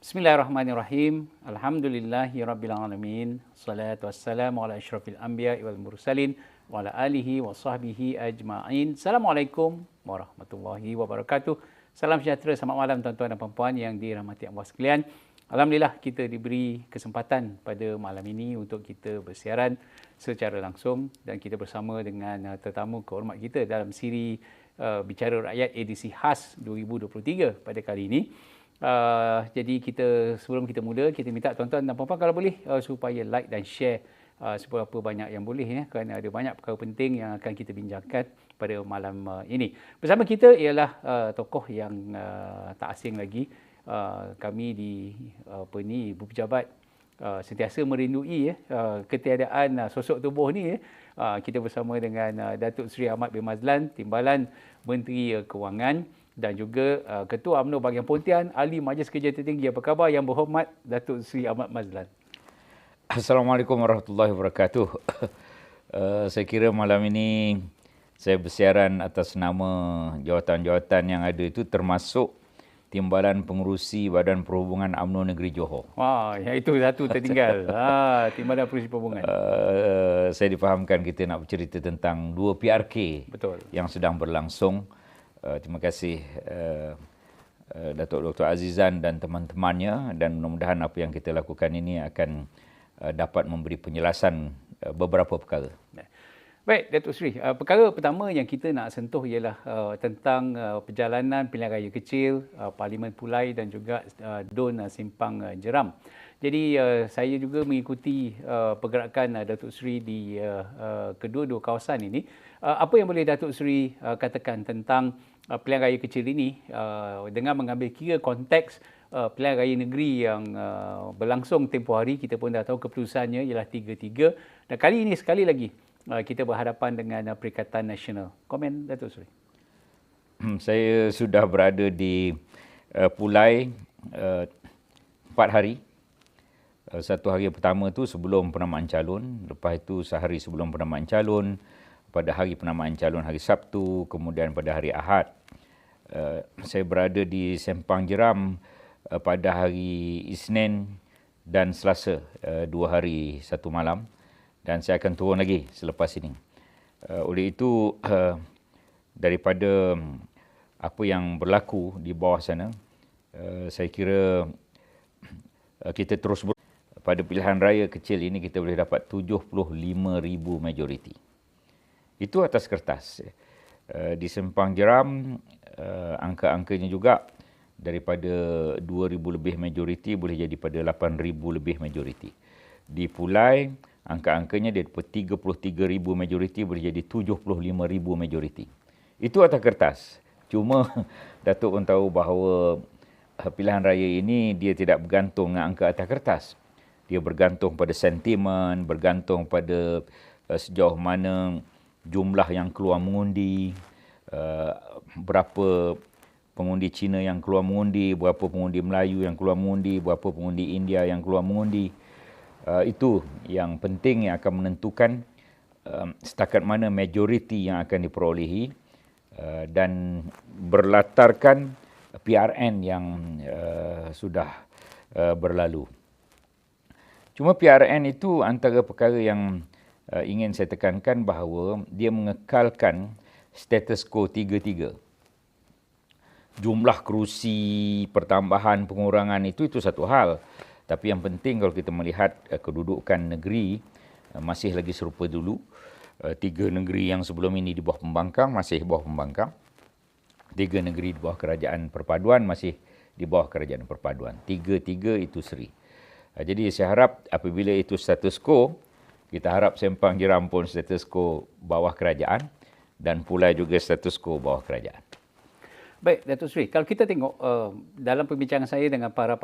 Bismillahirrahmanirrahim. Alhamdulillahirabbil alamin. Salatu wassalamu ala asyrafil anbiya'i wal mursalin wa ala alihi wa sahbihi ajma'in. Assalamualaikum warahmatullahi wabarakatuh. Salam sejahtera, selamat malam tuan-tuan dan puan-puan yang dirahmati Allah sekalian. Alhamdulillah kita diberi kesempatan pada malam ini untuk kita bersiaran secara langsung dan kita bersama dengan tetamu kehormat kita dalam siri Bicara Rakyat edisi khas 2023 pada kali ini. Jadi sebelum kita mula, kita minta tuan-tuan dan puan-puan kalau boleh supaya like dan share seberapa banyak yang boleh ya, kerana ada banyak perkara penting yang akan kita bincangkan pada malam ini. Bersama kita ialah tokoh yang tak asing lagi. Kami di Ibu Pejabat sentiasa merindui ketiadaan sosok tubuh ni. Kita bersama dengan Datuk Seri Ahmad bin Mazlan, Timbalan Menteri Kewangan, dan juga Ketua UMNO Bahagian Pontian, Ahli Majlis Kerja Tertinggi. Apa khabar Yang Berhormat Datuk Seri Ahmad Mazlan? Assalamualaikum warahmatullahi wabarakatuh. Saya kira malam ini saya bersiaran atas nama jawatan-jawatan yang ada itu, termasuk Timbalan Pengerusi Badan Perhubungan UMNO Negeri Johor. Wah, yang itu satu tertinggal. Timbalan Pengerusi Perhubungan. Saya difahamkan kita nak bercerita tentang 2 PRK. Betul. Yang sedang berlangsung. Terima kasih Datuk Dr. Azizan dan teman-temannya, dan mudah-mudahan apa yang kita lakukan ini akan dapat memberi penjelasan beberapa perkara. Baik, Datuk Seri. Perkara pertama yang kita nak sentuh ialah tentang perjalanan pilihan raya kecil, Parlimen Pulai dan juga DUN Simpang Jeram. Jadi saya juga mengikuti pergerakan Datuk Seri di kedua-dua kawasan ini. Apa yang boleh Datuk Seri katakan tentang pilihan raya kecil ini dengan mengambil kira konteks pilihan raya negeri yang berlangsung tempoh hari? Kita pun dah tahu keputusannya ialah 3-3, dan kali ini sekali lagi kita berhadapan dengan Perikatan Nasional. Komen Datuk Seri. Saya sudah berada di Pulai 4 hari. Satu hari pertama tu sebelum penamaan calon, lepas itu sehari sebelum penamaan calon, pada hari penamaan calon hari Sabtu, kemudian pada hari Ahad. Saya berada di Simpang Jeram pada hari Isnin dan Selasa, 2 hari 1 malam, dan saya akan turun lagi selepas ini. Oleh itu, daripada apa yang berlaku di bawah sana, saya kira kita terus pada pilihan raya kecil ini kita boleh dapat 75,000 majoriti. Itu atas kertas. Di Simpang Jeram, angka-angkanya juga daripada 2,000 lebih majoriti boleh jadi pada 8,000 lebih majoriti. Di Pulai, angka-angkanya daripada 33,000 majoriti boleh jadi 75,000 majoriti. Itu atas kertas. Cuma Datuk pun tahu bahawa pilihan raya ini dia tidak bergantung dengan angka atas kertas. Dia bergantung pada sentimen, bergantung pada sejauh mana jumlah yang keluar mengundi, berapa pengundi Cina yang keluar mengundi, berapa pengundi Melayu yang keluar mengundi, berapa pengundi India yang keluar mengundi. Itu yang penting yang akan menentukan setakat mana majoriti yang akan diperolehi, dan berlatarkan PRN yang sudah berlalu. Cuma PRN itu antara perkara yang ingin saya tekankan bahawa dia mengekalkan status quo 3-3. Jumlah kerusi, pertambahan, pengurangan itu satu hal. Tapi yang penting kalau kita melihat kedudukan negeri masih lagi serupa dulu. 3 negeri yang sebelum ini di bawah pembangkang masih di bawah pembangkang. 3 negeri di bawah kerajaan perpaduan masih di bawah kerajaan perpaduan. 3-3 itu seri. Jadi saya harap apabila itu status quo, kita harap Simpang Jeram pun status quo bawah kerajaan, dan Pulai juga status quo bawah kerajaan. Baik, Datuk Seri, kalau kita tengok dalam perbincangan saya dengan para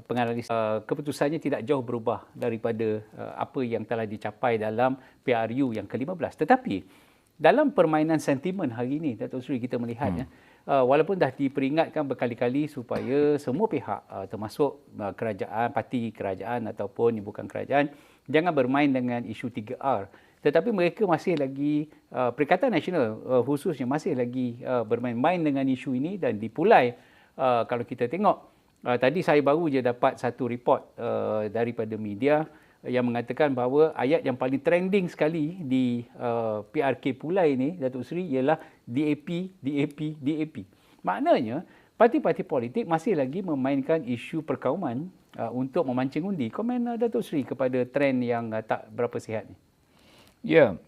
penganalisis, keputusannya tidak jauh berubah daripada apa yang telah dicapai dalam PRU yang ke-15. Tetapi dalam permainan sentimen hari ini, Datuk Seri, kita melihatnya, walaupun dah diperingatkan berkali-kali supaya semua pihak, termasuk kerajaan, parti kerajaan ataupun bukan kerajaan, jangan bermain dengan isu 3R. Tetapi mereka masih lagi, Perikatan Nasional khususnya masih lagi bermain-main dengan isu ini, dan di Pulai kalau kita tengok Tadi saya baru je dapat satu report daripada media yang mengatakan bahawa ayat yang paling trending sekali di PRK Pulai ni, Datuk Seri, ialah DAP, DAP, DAP. Maknanya, parti-parti politik masih lagi memainkan isu perkauman untuk memancing undi. Komen Datuk Seri kepada trend yang tak berapa sihat ni? Ya,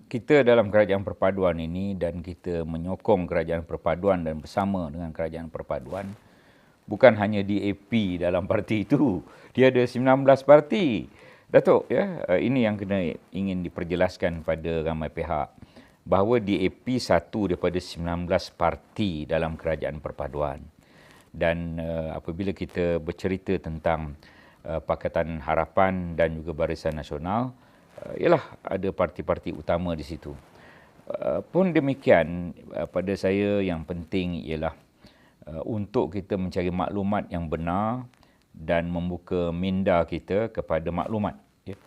kita dalam kerajaan perpaduan ini dan kita menyokong kerajaan perpaduan dan bersama dengan kerajaan perpaduan, bukan hanya DAP dalam parti itu, dia ada 19 parti. Datuk, ya, ini yang ingin diperjelaskan pada ramai pihak, bahawa DAP satu daripada 19 parti dalam kerajaan perpaduan. Dan apabila kita bercerita tentang Pakatan Harapan dan juga Barisan Nasional, ialah ada parti-parti utama di situ. Pun demikian, pada saya yang penting ialah untuk kita mencari maklumat yang benar dan membuka minda kita kepada maklumat. Ya.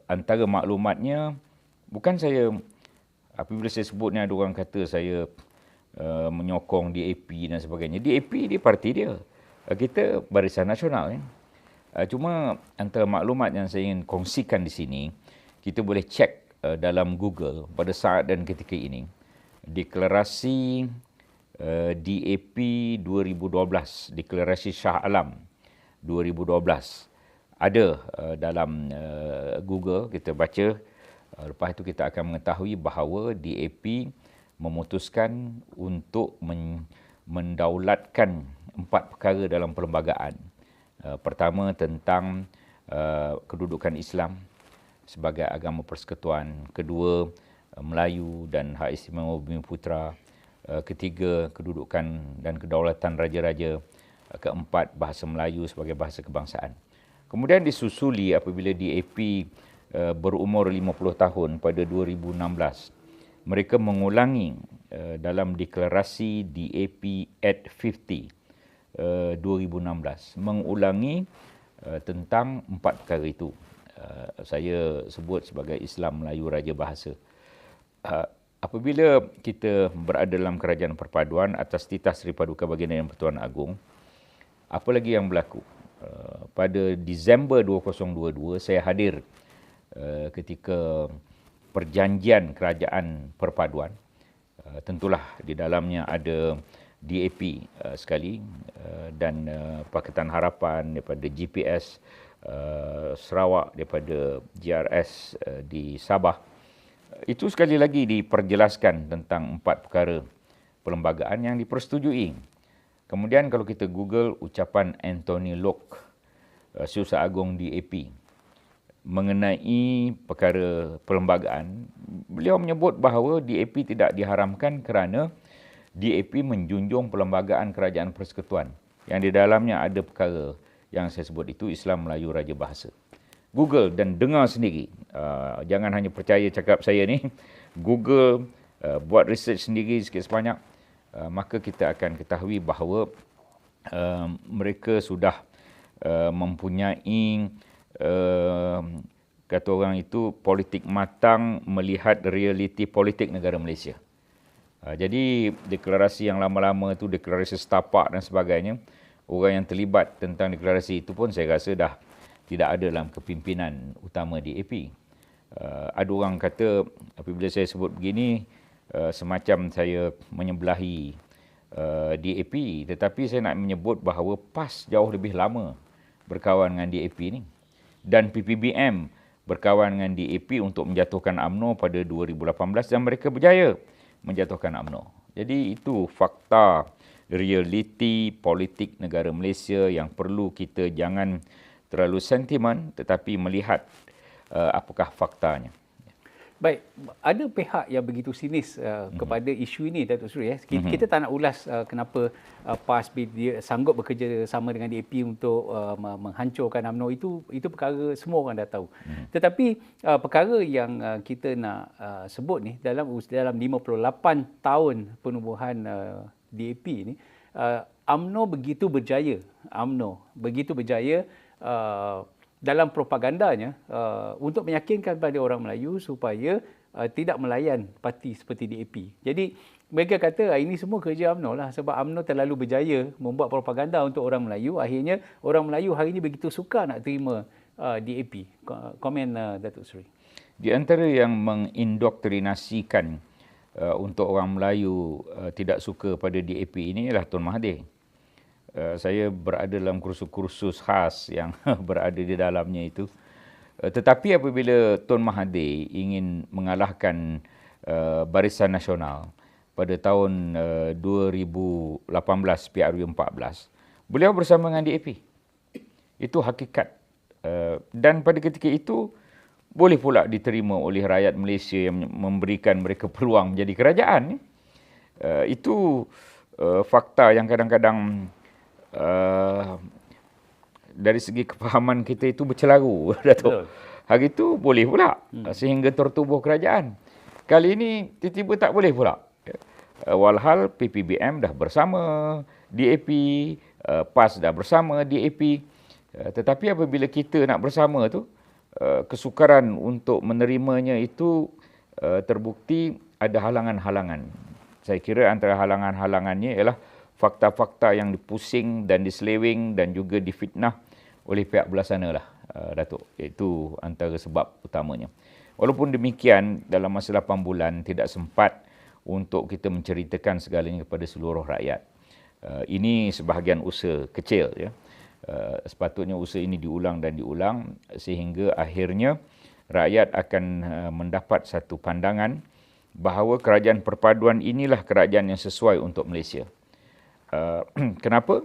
Antara maklumatnya, bukan saya, apabila saya sebut ni ada orang kata saya menyokong DAP dan sebagainya. DAP dia parti dia. Kita Barisan Nasional. Cuma antara maklumat yang saya ingin kongsikan di sini, kita boleh cek dalam Google pada saat dan ketika ini. Deklarasi DAP 2012, Deklarasi Shah Alam 2012. Ada dalam Google, kita baca. Lepas itu kita akan mengetahui bahawa DAP memutuskan untuk mendaulatkan 4 perkara dalam perlembagaan. Pertama, tentang kedudukan Islam sebagai agama persekutuan. Kedua, Melayu dan hak istimewa Bumiputera. Ketiga, kedudukan dan kedaulatan raja-raja. Keempat, bahasa Melayu sebagai bahasa kebangsaan. Kemudian disusuli apabila DAP berumur 50 tahun pada 2016. Mereka mengulangi dalam deklarasi DAP at 50 2016. Mengulangi tentang 4 perkara itu. Saya sebut sebagai Islam, Melayu, Raja, Bahasa. Apabila kita berada dalam kerajaan perpaduan atas titah Seri Paduka Baginda Yang Pertuan Agong, apa lagi yang berlaku? Pada Disember 2022, saya hadir ketika perjanjian kerajaan perpaduan. Tentulah di dalamnya ada DAP sekali dan Pakatan Harapan daripada GPS Sarawak, daripada GRS di Sabah. Itu sekali lagi diperjelaskan tentang 4 perkara perlembagaan yang dipersetujui. Kemudian kalau kita Google ucapan Anthony Locke, Setiausaha Agong DAP, mengenai perkara perlembagaan, beliau menyebut bahawa DAP tidak diharamkan kerana DAP menjunjung perlembagaan kerajaan persekutuan. Yang di dalamnya ada perkara yang saya sebut itu Islam, Melayu, Raja, Bahasa. Google dan dengar sendiri. Jangan hanya percaya cakap saya ni. Google, buat research sendiri sikit sebanyak. Maka kita akan ketahui bahawa mereka sudah mempunyai, kata orang itu, politik matang melihat realiti politik negara Malaysia. Jadi deklarasi yang lama-lama itu, deklarasi setapak dan sebagainya, orang yang terlibat tentang deklarasi itu pun saya rasa dah tidak ada dalam kepimpinan utama DAP. Ada orang kata apabila saya sebut begini, semacam saya menyebelahi DAP, tetapi saya nak menyebut bahawa PAS jauh lebih lama berkawan dengan DAP ni. Dan PPBM berkawan dengan DAP untuk menjatuhkan UMNO pada 2018 dan mereka berjaya menjatuhkan UMNO. Jadi itu fakta realiti politik negara Malaysia yang perlu kita jangan terlalu sentimen tetapi melihat apakah faktanya. Baik, ada pihak yang begitu sinis kepada isu ini, Datuk Seri. Kita tak nak ulas kenapa PAS dia sanggup bekerja sama dengan DAP untuk menghancurkan UMNO. Itu perkara semua orang dah tahu. Tetapi perkara yang kita nak sebut ni, dalam 58 tahun penubuhan DAP ni, UMNO begitu berjaya. Dalam propagandanya untuk meyakinkan pada orang Melayu supaya tidak melayan parti seperti DAP. Jadi mereka kata ini semua kerja UMNO lah, sebab UMNO terlalu berjaya membuat propaganda untuk orang Melayu. Akhirnya orang Melayu hari ini begitu suka nak terima DAP. Komen Datuk Seri. Di antara yang mengindoktrinasikan untuk orang Melayu tidak suka pada DAP ini ialah Tun Mahathir. Saya berada dalam kursus-kursus khas yang berada di dalamnya itu. Tetapi apabila Tun Mahathir ingin mengalahkan Barisan Nasional pada tahun 2018 PRU 14, beliau bersama dengan DAP. Itu hakikat. Dan pada ketika itu boleh pula diterima oleh rakyat Malaysia yang memberikan mereka peluang menjadi kerajaan. Itu fakta yang kadang-kadang dari segi kefahaman kita itu bercelaru, Datuk. Hari itu boleh pula sehingga tertubuh kerajaan. Kali ini tiba-tiba tak boleh pula. Walhal PPBM dah bersama DAP, PAS dah bersama DAP. Tetapi apabila kita nak bersama tu, kesukaran untuk menerimanya itu terbukti ada halangan-halangan. Saya kira antara halangan-halangannya ialah fakta-fakta yang dipusing dan diseleweng dan juga difitnah oleh pihak belah sana lah, Datuk. Itu antara sebab utamanya. Walaupun demikian, dalam masa 8 bulan tidak sempat untuk kita menceritakan segalanya kepada seluruh rakyat. Ini sebahagian usaha kecil, ya. Sepatutnya usaha ini diulang dan diulang sehingga akhirnya rakyat akan mendapat satu pandangan bahawa kerajaan perpaduan inilah kerajaan yang sesuai untuk Malaysia. Kenapa?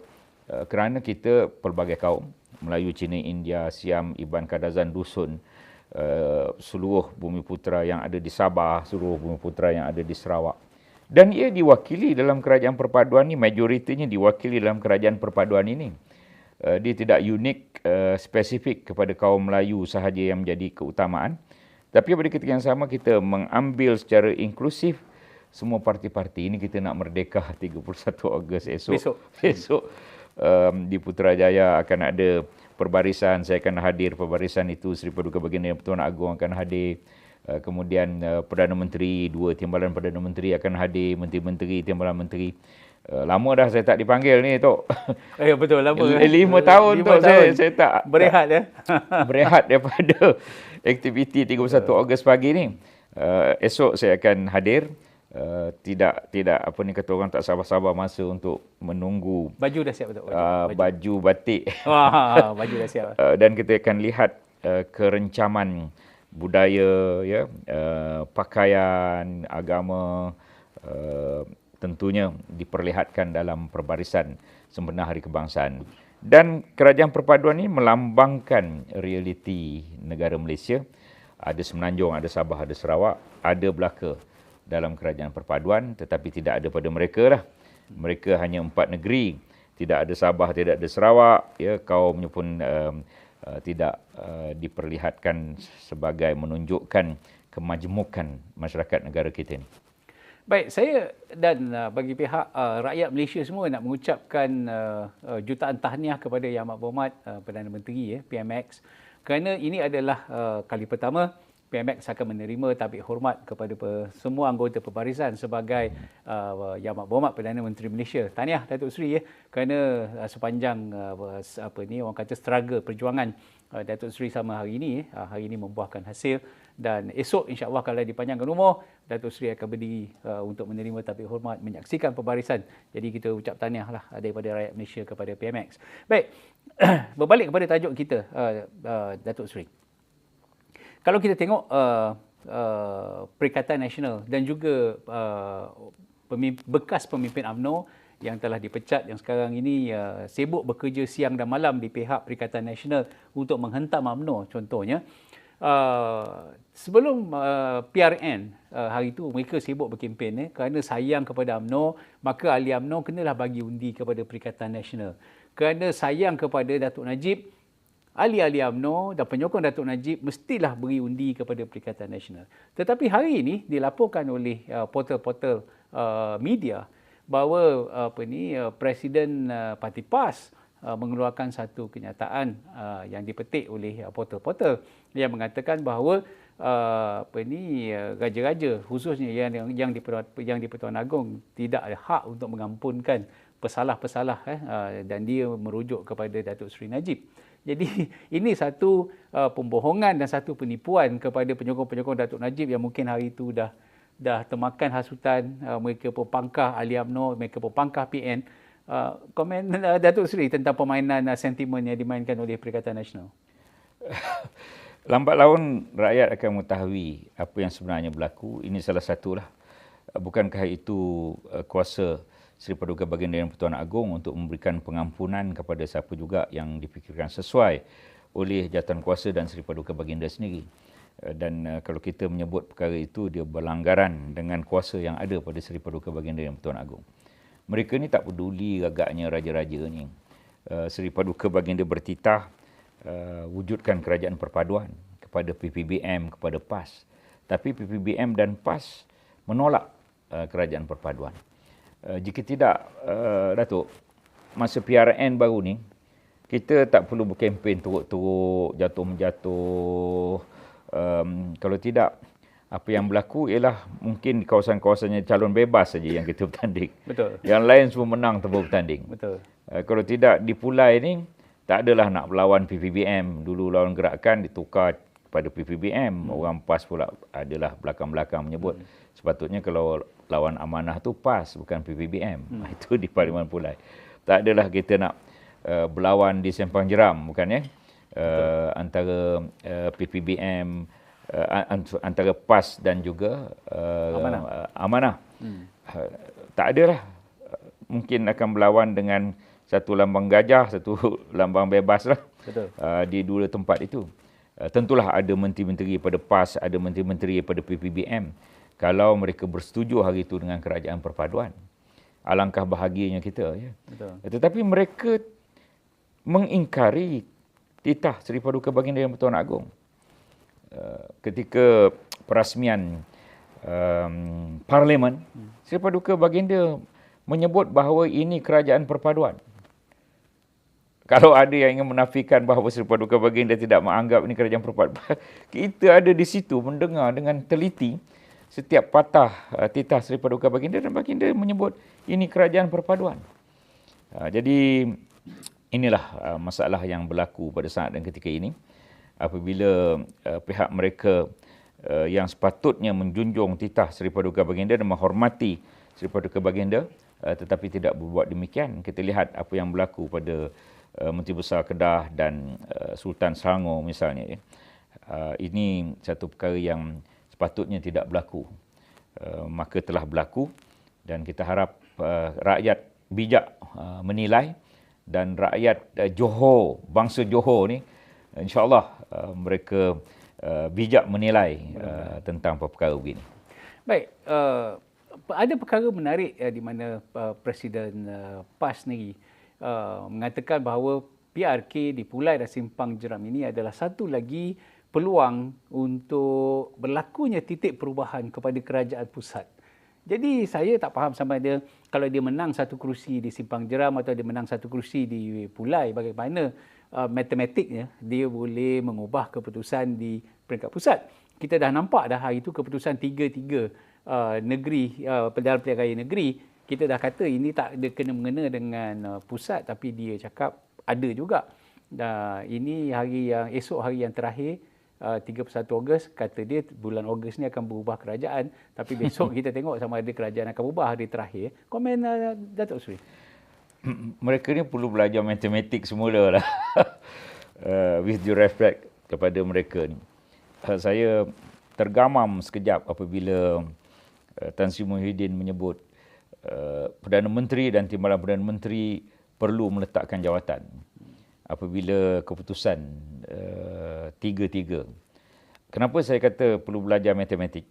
Kerana kita pelbagai kaum, Melayu, Cina, India, Siam, Iban, Kadazan, Dusun, seluruh bumi putera yang ada di Sabah, seluruh bumi putera yang ada di Sarawak. Dan ia diwakili dalam kerajaan perpaduan ini, majoritinya diwakili dalam kerajaan perpaduan ini. Dia tidak unik, spesifik kepada kaum Melayu sahaja yang menjadi keutamaan. Tapi pada ketika yang sama kita mengambil secara inklusif semua parti-parti. Ini kita nak merdeka 31 Ogos esok. Besok di Putrajaya akan ada perbarisan. Saya akan hadir perbarisan itu. Seri Paduka Baginda Yang Pertuan Agong akan hadir. Kemudian Perdana Menteri, 2 timbalan Perdana Menteri akan hadir. Menteri-menteri, timbalan menteri. Lama dah saya tak dipanggil ni, Tok. Betul, lama. 5 tahun, Tok. Saya tak berehat, ya. Berehat daripada aktiviti 31 Ogos pagi ni. Esok saya akan hadir. Tidak apa ni kata orang, tak sabar-sabar masa untuk menunggu. Baju dah siap, betul. Baju batik. Wah, baju dah siap. Dan kita akan lihat kerencaman budaya, ya, pakaian, agama, tentunya diperlihatkan dalam perbarisan sempena Hari Kebangsaan. Dan kerajaan perpaduan ini melambangkan realiti negara Malaysia. Ada Semenanjung, ada Sabah, ada Sarawak, ada Belaka dalam kerajaan perpaduan, tetapi tidak ada pada mereka lah. Mereka hanya 4 negeri. Tidak ada Sabah, tidak ada Sarawak, ya, kaumnya pun tidak diperlihatkan sebagai menunjukkan kemajmukan masyarakat negara kita ini. Baik, saya dan bagi pihak rakyat Malaysia semua nak mengucapkan jutaan tahniah kepada Yang Amat Berhormat Perdana Menteri, PMX, kerana ini adalah kali pertama PMX akan menerima tabik hormat kepada semua anggota perbarisan sebagai Yang Amat Berhormat Perdana Menteri Malaysia. Tahniah Datuk Seri, kerana sepanjang orang kata struggle perjuangan Datuk Seri sama hari ini membuahkan hasil, dan esok insya-Allah kalau dipanjangkan umur, Datuk Seri akan berdiri untuk menerima tabik hormat menyaksikan perbarisan. Jadi kita ucap tahniah lah daripada rakyat Malaysia kepada PMX. Baik, berbalik kepada tajuk kita, Datuk Seri. Kalau kita tengok Perikatan Nasional dan juga bekas pemimpin UMNO yang telah dipecat, yang sekarang ini sibuk bekerja siang dan malam di pihak Perikatan Nasional untuk menghentam UMNO contohnya. Sebelum PRN hari itu mereka sibuk berkempen kerana sayang kepada UMNO, maka ahli UMNO kenalah bagi undi kepada Perikatan Nasional. Kerana sayang kepada Datuk Najib, ahli-ahli UMNO dan penyokong Datuk Najib mestilah beri undi kepada Perikatan Nasional. Tetapi hari ini dilaporkan oleh portal-portal media bahawa Presiden Parti PAS mengeluarkan satu kenyataan yang dipetik oleh portal-portal yang mengatakan bahawa raja-raja khususnya yang di Pertuan Agong tidak ada hak untuk mengampunkan pesalah-pesalah dan dia merujuk kepada Datuk Seri Najib. Jadi ini satu pembohongan dan satu penipuan kepada penyokong-penyokong Datuk Najib yang mungkin hari itu dah termakan hasutan, mereka pun pangkah Ali UMNO, mereka pun pangkah PN. Komen Datuk Seri tentang permainan sentimen yang dimainkan oleh Perikatan Nasional. Lambat laun rakyat akan mengetahui apa yang sebenarnya berlaku. Ini salah satulah. Bukankah itu kuasa Seri Paduka Baginda Yang Pertuan Agong untuk memberikan pengampunan kepada siapa juga yang dipikirkan sesuai oleh jawatankuasa dan Seri Paduka Baginda sendiri. Dan kalau kita menyebut perkara itu, dia berlanggaran dengan kuasa yang ada pada Seri Paduka Baginda Yang Pertuan Agong. Mereka ni tak peduli agaknya raja-raja ni. Seri Paduka Baginda bertitah wujudkan kerajaan perpaduan kepada PPBM, kepada PAS. Tapi PPBM dan PAS menolak kerajaan perpaduan. Jika tidak, Datuk, masa PRN baru ni, kita tak perlu berkempen teruk-teruk, jatuh-menjatuh. Kalau tidak, apa yang berlaku ialah mungkin di kawasan-kawasannya calon bebas saja yang kita bertanding. Betul. Yang lain semua menang tanpa bertanding. Betul. Kalau tidak, di Pulai ni, tak adalah nak melawan PPBM. Dulu lawan gerakan ditukar pada PPBM. Orang PAS pula adalah belakang-belakang menyebut. Sepatutnya kalau lawan amanah tu PAS bukan PPBM. Itu di Parlimen Pulai. Tak adalah kita nak berlawan di Sempang Jeram, bukan ya? Antara PPBM, antara PAS dan juga amanah. Tak adalah. Mungkin akan berlawan dengan satu lambang gajah, satu lambang bebas lah. Betul. Di dua tempat itu. Tentulah ada menteri-menteri pada PAS, ada menteri-menteri pada PPBM. Kalau mereka bersetuju hari itu dengan kerajaan perpaduan, alangkah bahagianya kita. Ya. Betul. Tetapi mereka mengingkari titah Seri Paduka Baginda Yang Pertuan Agong. Ketika perasmian Parlimen, Seri Paduka Baginda menyebut bahawa ini kerajaan perpaduan. Kalau ada yang ingin menafikan bahawa Seri Paduka Baginda tidak menganggap ini kerajaan perpaduan, kita ada di situ mendengar dengan teliti setiap patah titah Seri Paduka Baginda dan Baginda menyebut ini kerajaan perpaduan. Jadi inilah masalah yang berlaku pada saat dan ketika ini. Apabila pihak mereka yang sepatutnya menjunjung titah Seri Paduka Baginda dan menghormati Seri Paduka Baginda, tetapi tidak berbuat demikian. Kita lihat apa yang berlaku pada Menteri Besar Kedah dan Sultan Selangor misalnya. Ini satu perkara yang sepatutnya tidak berlaku. Maka telah berlaku dan kita harap rakyat bijak menilai dan rakyat Johor, bangsa Johor ni insya-Allah mereka bijak menilai tentang perkara begini. Baik, ada perkara menarik di mana Presiden PAS sendiri mengatakan bahawa PRK di Pulai dan Simpang Jeram ini adalah satu lagi peluang untuk berlakunya titik perubahan kepada kerajaan pusat. Jadi saya tak faham sama ada kalau dia menang satu kerusi di Simpang Jeram atau dia menang satu kerusi di Pulai, bagaimana matematiknya dia boleh mengubah keputusan di peringkat pusat. Kita dah nampak dah hari itu keputusan 3-3 negeri, dalam pilihan raya negeri. Kita dah kata ini tak ada kena-mengena dengan pusat, tapi dia cakap ada juga. Ini esok hari yang terakhir, 31 Ogos, kata dia bulan Ogos ni akan berubah kerajaan. Tapi besok kita tengok sama ada kerajaan akan berubah hari terakhir. Komen Datuk Seri. Mereka ni perlu belajar matematik semula lah. With due respect kepada mereka ni. Saya tergamam sekejap apabila Tan Sri Muhyiddin menyebut Perdana Menteri dan Timbalan Perdana Menteri perlu meletakkan jawatan apabila keputusan 3-3. Kenapa saya kata perlu belajar matematik?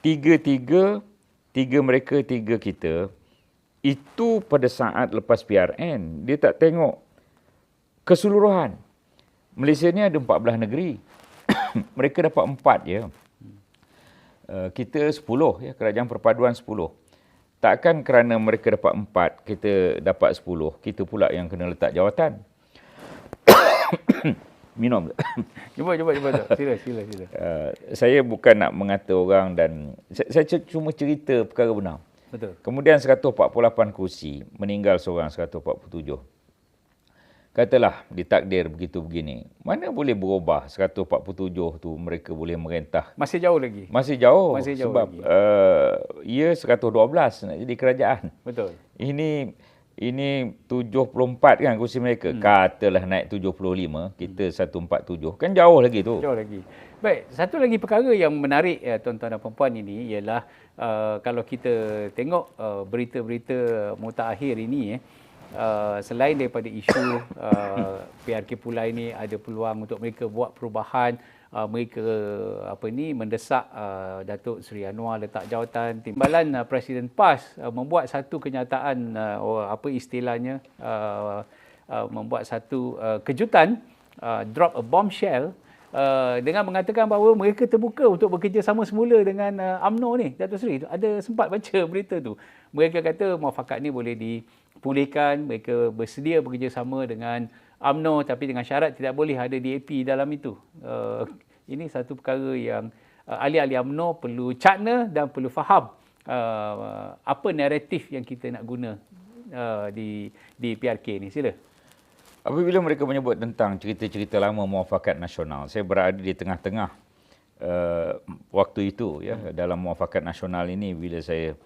3-3, 3 mereka, 3 kita, itu pada saat lepas PRN, dia tak tengok keseluruhan. Malaysia ni ada 14 negeri. Mereka dapat 4 je. Kita 10, ya, kerajaan perpaduan 10. Takkan kerana mereka dapat 4, kita dapat 10, kita pula yang kena letak jawatan. Minum. Cuba. Sila. Saya bukan nak mengata orang dan saya cuma cerita perkara benar. Betul. Kemudian 148 kursi, meninggal seorang 147. Katalah ditakdir begitu begini. Mana boleh berubah 147 tu mereka boleh merentah. Masih jauh lagi. Masih jauh sebab lagi. ia 112 nak jadi kerajaan. Betul. Ini 74 kan kursi mereka. Katalah naik 75, kita 147. Kan jauh lagi tu. Jauh lagi. Baik, satu lagi perkara yang menarik tuan-tuan dan puan-puan ini ialah kalau kita tengok berita-berita mutakhir ini selain daripada isu PRK Pulai ini ada peluang untuk mereka buat perubahan, mereka mendesak Datuk Seri Anwar letak jawatan. Timbalan Presiden PAS membuat satu kenyataan istilahnya membuat satu kejutan, drop a bombshell dengan mengatakan bahawa mereka terbuka untuk bekerjasama semula dengan UMNO ni. Datuk Seri ada sempat baca berita tu. Mereka kata muafakat ni boleh dipulihkan, mereka bersedia bekerjasama dengan UMNO tapi dengan syarat tidak boleh ada DAP dalam itu. Ini satu perkara yang ahli-ahli UMNO perlu cakna dan perlu faham apa naratif yang kita nak guna di PRK ni. Sila. Apabila mereka menyebut tentang cerita-cerita lama muafakat nasional, saya berada di tengah-tengah waktu itu dalam muafakat nasional ini bila saya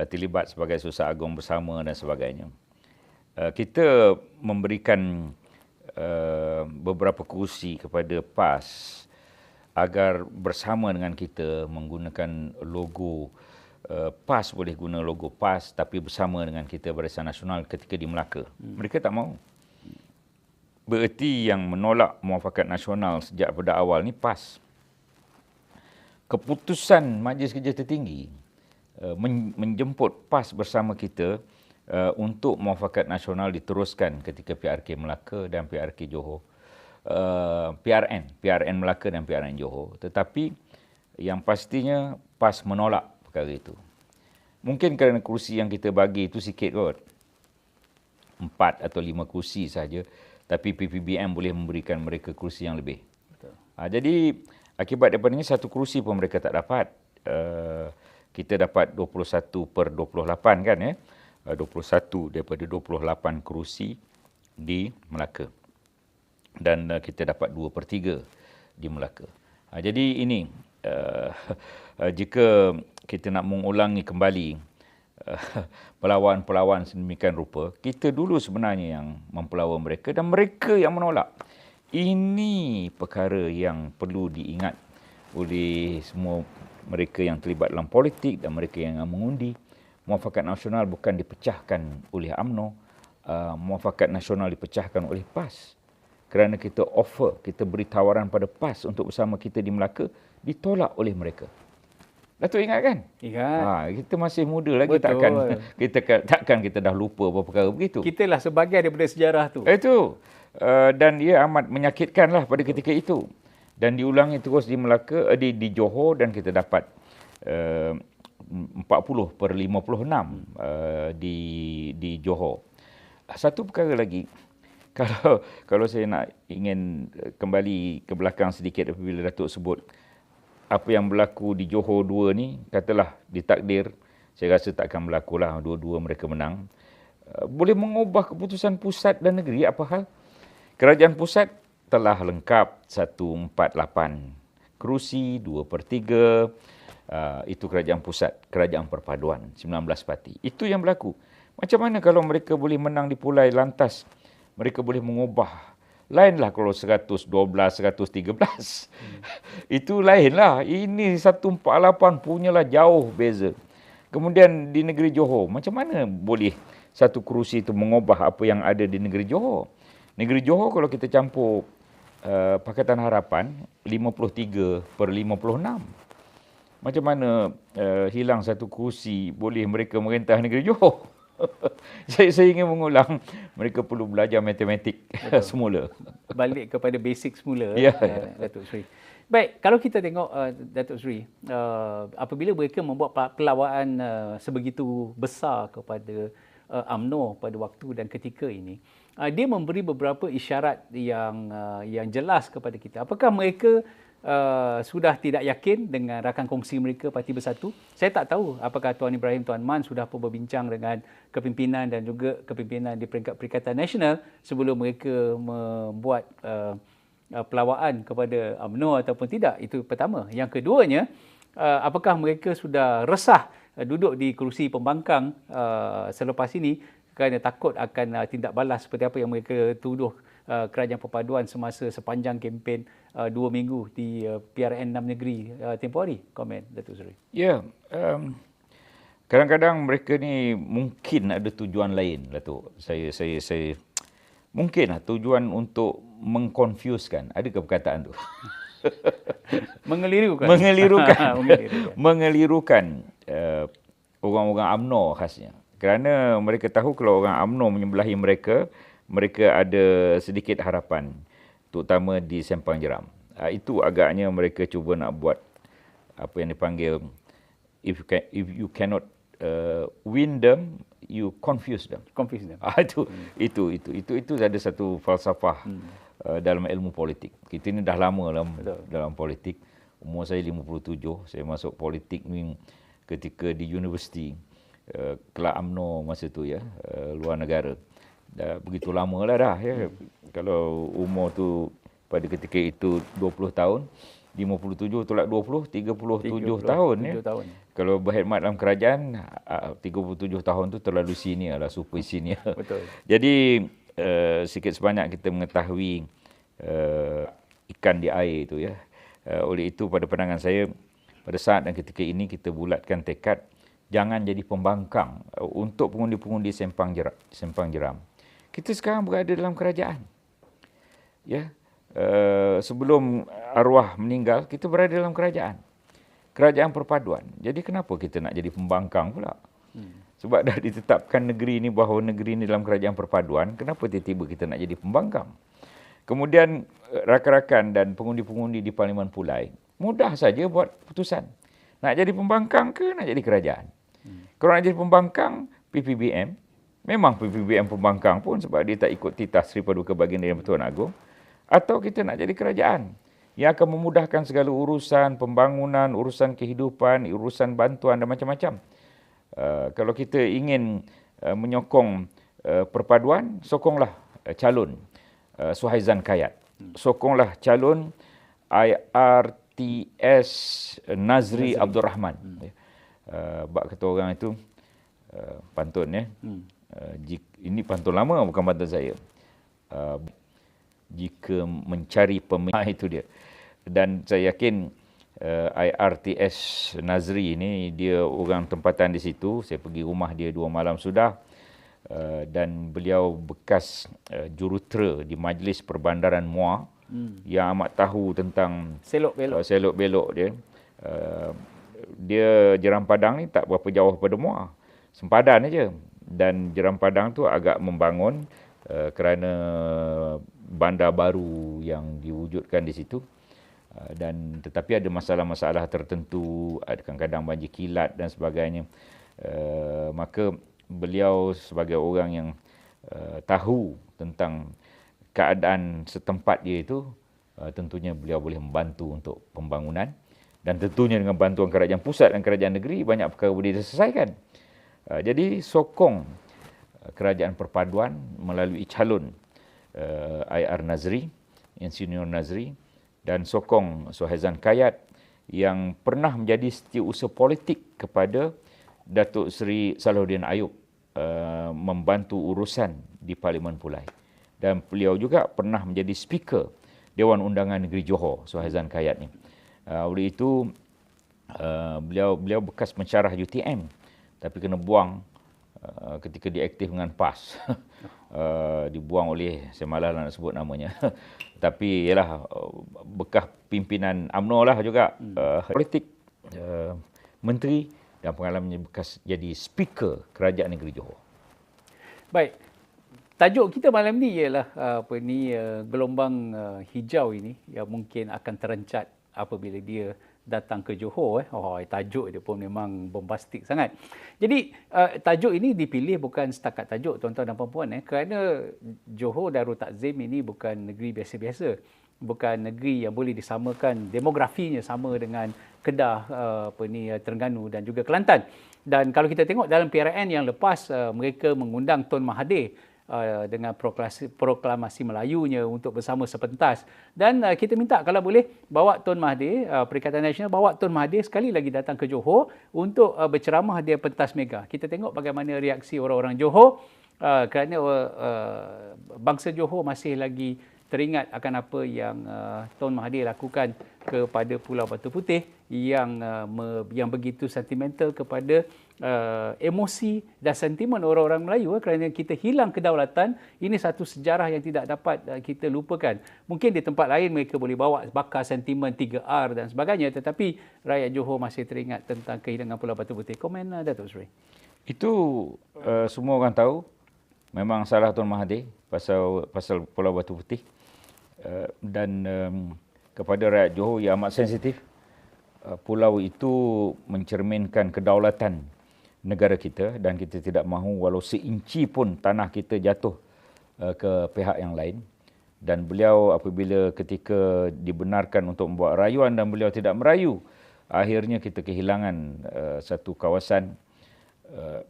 terlibat sebagai Susah Agung bersama dan sebagainya. Kita memberikan beberapa kursi kepada PAS agar bersama dengan kita menggunakan logo PAS, boleh guna logo PAS tapi bersama dengan kita Barisan Nasional ketika di Melaka. Mereka tak mahu. Bererti yang menolak muafakat nasional sejak pada awal ni PAS. Keputusan Majlis Kerja Tertinggi menjemput PAS bersama kita untuk muafakat nasional diteruskan ketika PRK Melaka dan PRK Johor. PRN Melaka dan PRN Johor. Tetapi yang pastinya PAS menolak perkara itu. Mungkin kerana kursi yang kita bagi itu sikit kot. 4 atau 5 kursi saja. Tapi PPBM boleh memberikan mereka kursi yang lebih. Betul. Jadi akibat daripada ini satu kursi pun mereka tak dapat. Kita dapat 21/28 kan ya. 21 daripada 28 kerusi di Melaka. Dan kita dapat 2/3 di Melaka. Jadi ini jika kita nak mengulangi kembali pelawan-pelawan sedemikian rupa, kita dulu sebenarnya yang mempelawa mereka dan mereka yang menolak. Ini perkara yang perlu diingat oleh semua mereka yang terlibat dalam politik dan mereka yang mengundi. Muafakat nasional bukan dipecahkan oleh UMNO, muafakat nasional dipecahkan oleh PAS. Kerana kita offer, kita beri tawaran pada PAS untuk bersama kita di Melaka, ditolak oleh mereka. Datuk ingat kan? Ingat. Kita masih muda lagi. Betul. Takkan kita dah lupa apa perkara begitu. Kita lah sebahagian daripada sejarah tu. Itu. Dan ia amat menyakitkan lah pada ketika itu. Dan diulangi terus di Melaka, di Johor dan kita dapat 40/56 di Johor. Satu perkara lagi. Kalau saya nak ingin kembali ke belakang sedikit apabila Datuk sebut apa yang berlaku di Johor 2 ni, katalah ditakdir, saya rasa takkan berlaku lah, dua-dua mereka menang. Boleh mengubah keputusan pusat dan negeri, apa hal? Kerajaan pusat telah lengkap 148 kerusi, 2/3, itu kerajaan pusat, kerajaan perpaduan, 19 parti. Itu yang berlaku. Macam mana kalau mereka boleh menang di Pulai lantas, mereka boleh mengubah. Lainlah kalau 112, 113. Itu lainlah. Ini 148 punyalah jauh beza. Kemudian di negeri Johor, macam mana boleh satu kerusi itu mengubah apa yang ada di negeri Johor? Negeri Johor kalau kita campur Pakatan Harapan, 53/56. Macam mana hilang satu kerusi boleh mereka merentah negeri Johor? Saya ingin mengulang, mereka perlu belajar matematik semula. Balik kepada basic semula, Ya. Datuk Seri. Baik, kalau kita tengok Datuk Seri, apabila mereka membuat perlawanan sebegitu besar kepada UMNO pada waktu dan ketika ini, dia memberi beberapa isyarat yang jelas kepada kita. Apakah mereka sudah tidak yakin dengan rakan kongsi mereka Parti Bersatu? Saya tak tahu apakah Tuan Ibrahim, Tuan Man sudah pun berbincang dengan kepimpinan dan juga kepimpinan di peringkat Perikatan Nasional sebelum mereka membuat pelawaan kepada UMNO ataupun tidak. Itu pertama. Yang keduanya, apakah mereka sudah resah duduk di kerusi pembangkang selepas ini kerana takut akan tindak balas seperti apa yang mereka tuduh Kerajaan Perpaduan semasa sepanjang kempen 2 minggu di PRN 6 negeri tempoh hari? Komen Datuk Seri. Ya, kadang-kadang mereka ni mungkin ada tujuan lain, Datuk. Saya mungkin tujuan untuk mengkonfuskan. Adakah perkataan tu? Mengelirukan. Mengelirukan orang-orang UMNO khasnya. Kerana mereka tahu kalau orang UMNO menyebelahi mereka, mereka ada sedikit harapan, terutama di Sempang Jeram. Itu agaknya mereka cuba nak buat apa yang dipanggil, if you cannot win them, you confuse them. Confuse them. Itu ada satu falsafah dalam ilmu politik. Kita ni dah lama dalam politik. Umur saya 57, saya masuk politik ni ketika di universiti, kelab UMNO masa tu ya, luar negara. Dah begitu lama lah dah ya. Kalau umur tu pada ketika itu 20 tahun, 57 tolak 20, 37 tahun ya. Tahun. Kalau berkhidmat dalam kerajaan, 37 tahun tu terlalu senior lah, super senior. Betul. Jadi sikit sebanyak kita mengetahui ikan di air itu ya. Oleh itu pada pandangan saya, pada saat dan ketika ini kita bulatkan tekad jangan jadi pembangkang untuk pengundi-pengundi Sempang Jeram. Kita sekarang berada dalam kerajaan. Ya. Sebelum arwah meninggal, kita berada dalam kerajaan perpaduan. Jadi kenapa kita nak jadi pembangkang pula? Sebab dah ditetapkan negeri ini bahawa negeri ini dalam kerajaan perpaduan, kenapa tiba-tiba kita nak jadi pembangkang? Kemudian rakan-rakan dan pengundi-pengundi di Parlimen Pulai mudah saja buat putusan. Nak jadi pembangkang ke nak jadi kerajaan? Kalau nak jadi pembangkang, PPBM, memang PPBM pembangkang pun sebab dia tak ikut titah Seri Paduka Baginda Yang Pertuan Agong. Atau kita nak jadi kerajaan yang akan memudahkan segala urusan pembangunan, urusan kehidupan, urusan bantuan dan macam-macam. Kalau kita ingin menyokong perpaduan, sokonglah calon Suhaizan Kayat. Sokonglah calon IRTS Nazri Abdul Rahman. Bak kata orang itu pantun ya. Ini pantun lama bukan pantun saya. Jika mencari pemimpin, itu dia. Dan saya yakin IRTS Nazri ini, dia orang tempatan di situ. Saya pergi rumah dia 2 malam sudah. Dan beliau bekas jurutera di Majlis Perbandaran MUA yang amat tahu tentang selok belok dia. Dia Jeram Padang ni tak berapa jauh pada MUA. Sempadan aja. Dan Jeram Padang tu agak membangun kerana bandar baru yang diwujudkan di situ. Dan tetapi ada masalah-masalah tertentu, ada kadang-kadang banjir kilat dan sebagainya. Maka beliau sebagai orang yang tahu tentang keadaan setempat dia itu, tentunya beliau boleh membantu untuk pembangunan. Dan tentunya dengan bantuan kerajaan pusat dan kerajaan negeri, banyak perkara boleh diselesaikan. Jadi sokong kerajaan perpaduan melalui calon IR Nazri, Insinyur Nazri, dan sokong Suhaizan Kayat yang pernah menjadi setiausaha politik kepada Datuk Seri Salahuddin Ayub membantu urusan di Parlimen Pulai. Dan beliau juga pernah menjadi speaker Dewan Undangan Negeri Johor, Suhaizan Kayat ni. Oleh itu beliau bekas mensyarah UTM tapi kena buang ketika dia aktif dengan PAS. Dibuang oleh, saya malas nak sebut namanya. Tapi ialah bekas pimpinan UMNO lah juga, politik, menteri dan pengalamannya bekas jadi speaker Kerajaan Negeri Johor. Baik. Tajuk kita malam ni ialah gelombang hijau ini yang mungkin akan terencat apabila dia datang ke Johor. Tajuk dia pun memang bombastik sangat. Jadi tajuk ini dipilih bukan setakat tajuk, tuan-tuan dan puan-puan, kerana Johor Darul Takzim ini bukan negeri biasa-biasa. Bukan negeri yang boleh disamakan, demografinya sama dengan Kedah, Terengganu dan juga Kelantan. Dan kalau kita tengok dalam PRN yang lepas, mereka mengundang Tun Mahathir dengan proklamasi Melayunya untuk bersama sepentas. Dan kita minta kalau boleh bawa Tun Mahathir, Perikatan Nasional bawa Tun Mahathir sekali lagi datang ke Johor untuk berceramah di pentas mega. Kita tengok bagaimana reaksi orang-orang Johor kerana bangsa Johor masih lagi teringat akan apa yang Tun Mahathir lakukan kepada Pulau Batu Putih yang begitu sentimental kepada emosi dan sentimen orang-orang Melayu kerana kita hilang kedaulatan. Ini satu sejarah yang tidak dapat kita lupakan. Mungkin di tempat lain mereka boleh bawa bakar sentimen 3R dan sebagainya, tetapi rakyat Johor masih teringat tentang kehilangan Pulau Batu Putih. Komen Datuk Seri. Itu semua orang tahu memang salah Tun Mahathir pasal Pulau Batu Putih. Dan kepada rakyat Johor yang amat sensitif, pulau itu mencerminkan kedaulatan negara kita dan kita tidak mahu walau seinci pun tanah kita jatuh ke pihak yang lain. Dan beliau apabila ketika dibenarkan untuk membuat rayuan dan beliau tidak merayu, akhirnya kita kehilangan satu kawasan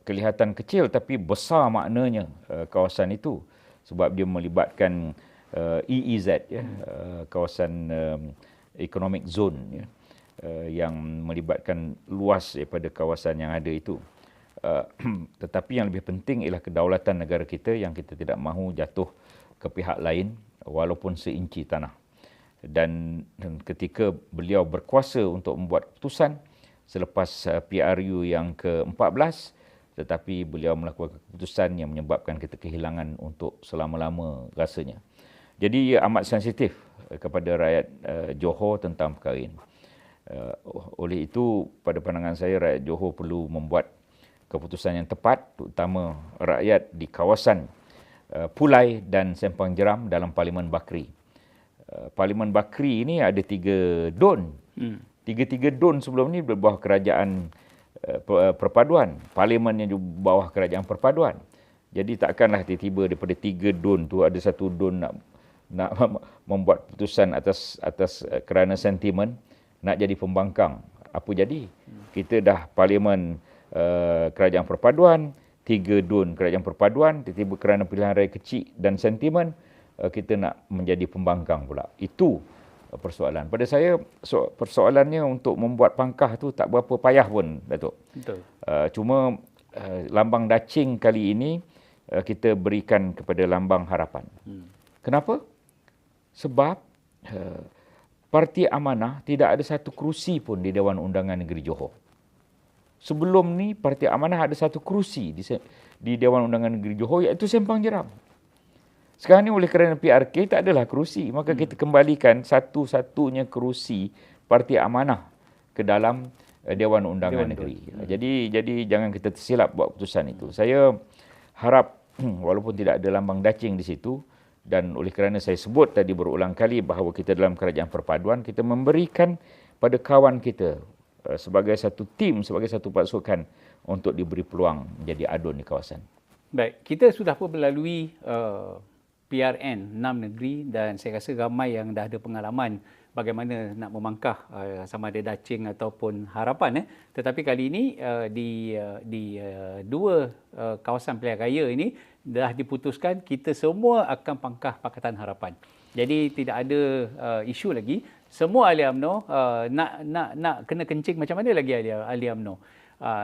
kelihatan kecil tapi besar maknanya kawasan itu, sebab dia melibatkan EEZ, kawasan economic zone, yang melibatkan luas daripada kawasan yang ada itu. Tetapi yang lebih penting ialah kedaulatan negara kita yang kita tidak mahu jatuh ke pihak lain walaupun seinci tanah. Dan ketika beliau berkuasa untuk membuat keputusan selepas PRU yang ke-14, tetapi beliau melakukan keputusan yang menyebabkan kita kehilangan untuk selama-lama rasanya. Jadi amat sensitif kepada rakyat Johor tentang perkara ini. Oleh itu, pada pandangan saya, rakyat Johor perlu membuat keputusan yang tepat, terutama rakyat di kawasan Pulai dan Sempang Jeram dalam Parlimen Bakri. Parlimen Bakri ini ada 3 don. Tiga-tiga don sebelum ni berbawah kerajaan perpaduan. Parlimennya juga bawah kerajaan perpaduan. Jadi takkanlah tiba-tiba daripada 3 don tu ada 1 don nak membuat keputusan atas kerana sentimen nak jadi pembangkang. Apa jadi? Kita dah parlimen kerajaan perpaduan, 3 don kerajaan perpaduan, tiba-tiba kerana pilihan raya kecil dan sentimen kita nak menjadi pembangkang pula. Itu persoalan. Pada saya persoalannya untuk membuat pangkah tu tak berapa payah pun, Datuk. Betul. Cuma lambang dacing kali ini kita berikan kepada lambang harapan. Kenapa? Sebab Parti Amanah tidak ada satu kerusi pun di Dewan Undangan Negeri Johor. Sebelum ni Parti Amanah ada satu kerusi di Dewan Undangan Negeri Johor, iaitu Sempang Jeram. Sekarang ni oleh kerana PRK tak adalah kerusi, maka kita kembalikan satu-satunya kerusi Parti Amanah ke dalam Dewan Undangan Negeri. Jadi jangan kita tersilap buat keputusan itu. Saya harap walaupun tidak ada lambang dacing di situ, dan oleh kerana saya sebut tadi berulang kali bahawa kita dalam kerajaan perpaduan, kita memberikan pada kawan kita sebagai satu tim, sebagai satu pasukan untuk diberi peluang menjadi adun di kawasan. Baik, kita sudah pun melalui PRN 6 negeri dan saya rasa ramai yang dah ada pengalaman bagaimana nak memangkah sama ada dacing ataupun harapan. Tetapi kali ini di 2 kawasan pilihan raya ini dah diputuskan kita semua akan pangkah Pakatan Harapan. Jadi tidak ada isu lagi. Semua ahli UMNO nak kena kencing macam mana lagi ahli UMNO.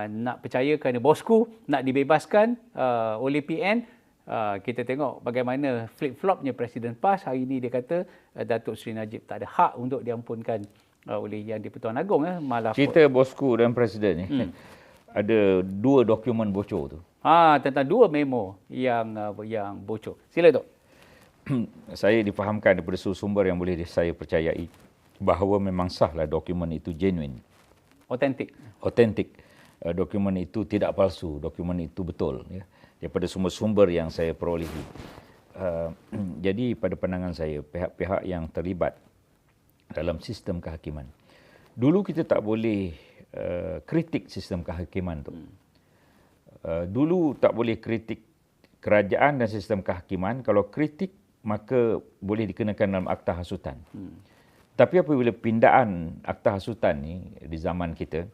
Nak percaya kerana bosku nak dibebaskan oleh PN. Kita tengok bagaimana flip-flopnya Presiden PAS. Hari ini dia kata Datuk Seri Najib tak ada hak untuk diampunkan oleh Yang di-Pertuan Agong. Malah cerita bosku dan Presiden ni ada 2 dokumen bocor tu. Tentang 2 memo yang bocor. Sila Tok. Saya difahamkan daripada sumber yang boleh saya percayai bahawa memang sahlah dokumen itu genuine. Autentik. Dokumen itu tidak palsu, dokumen itu betul. Ya. daripada sumber-sumber yang saya perolehi. Jadi pada pandangan saya, pihak-pihak yang terlibat dalam sistem kehakiman, dulu kita tak boleh kritik sistem kehakiman tu. Dulu tak boleh kritik kerajaan dan sistem kehakiman. Kalau kritik, maka boleh dikenakan dalam akta hasutan. Tapi apabila pindaan akta hasutan ni di zaman kita,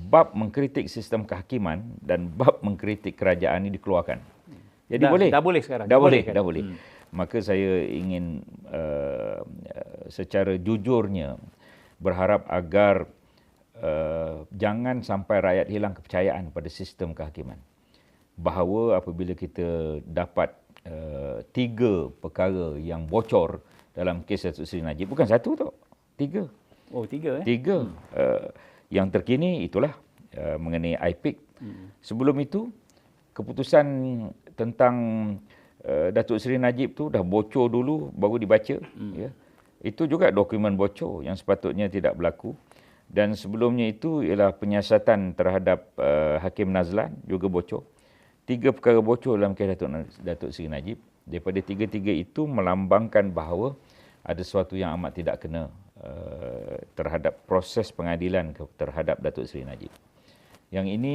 bab mengkritik sistem kehakiman dan bab mengkritik kerajaan ni dikeluarkan. Jadi Dah boleh sekarang. Dah boleh. Maka saya ingin secara jujurnya berharap agar jangan sampai rakyat hilang kepercayaan pada sistem kehakiman. Bahawa apabila kita dapat 3 perkara yang bocor dalam kes Datuk Seri Najib, bukan 1 tau, 3. Oh, 3 3. Yang terkini itulah mengenai IPIC. Sebelum itu, keputusan tentang Datuk Seri Najib tu dah bocor dulu baru dibaca. Ya. Itu juga dokumen bocor yang sepatutnya tidak berlaku. Dan sebelumnya itu ialah penyiasatan terhadap Hakim Nazlan juga bocor. 3 perkara bocor dalam kes Datuk Seri Najib. Daripada 3 itu melambangkan bahawa ada sesuatu yang amat tidak kena terhadap proses pengadilan terhadap Datuk Seri Najib. Yang ini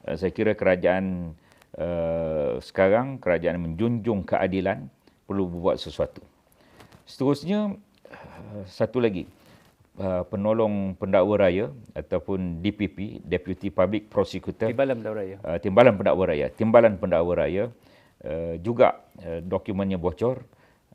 saya kira kerajaan sekarang, kerajaan menjunjung keadilan, perlu buat sesuatu. Seterusnya, satu lagi, penolong pendakwa raya ataupun DPP, Deputy Public Prosecutor, Timbalan Pendakwa Raya, juga dokumennya bocor,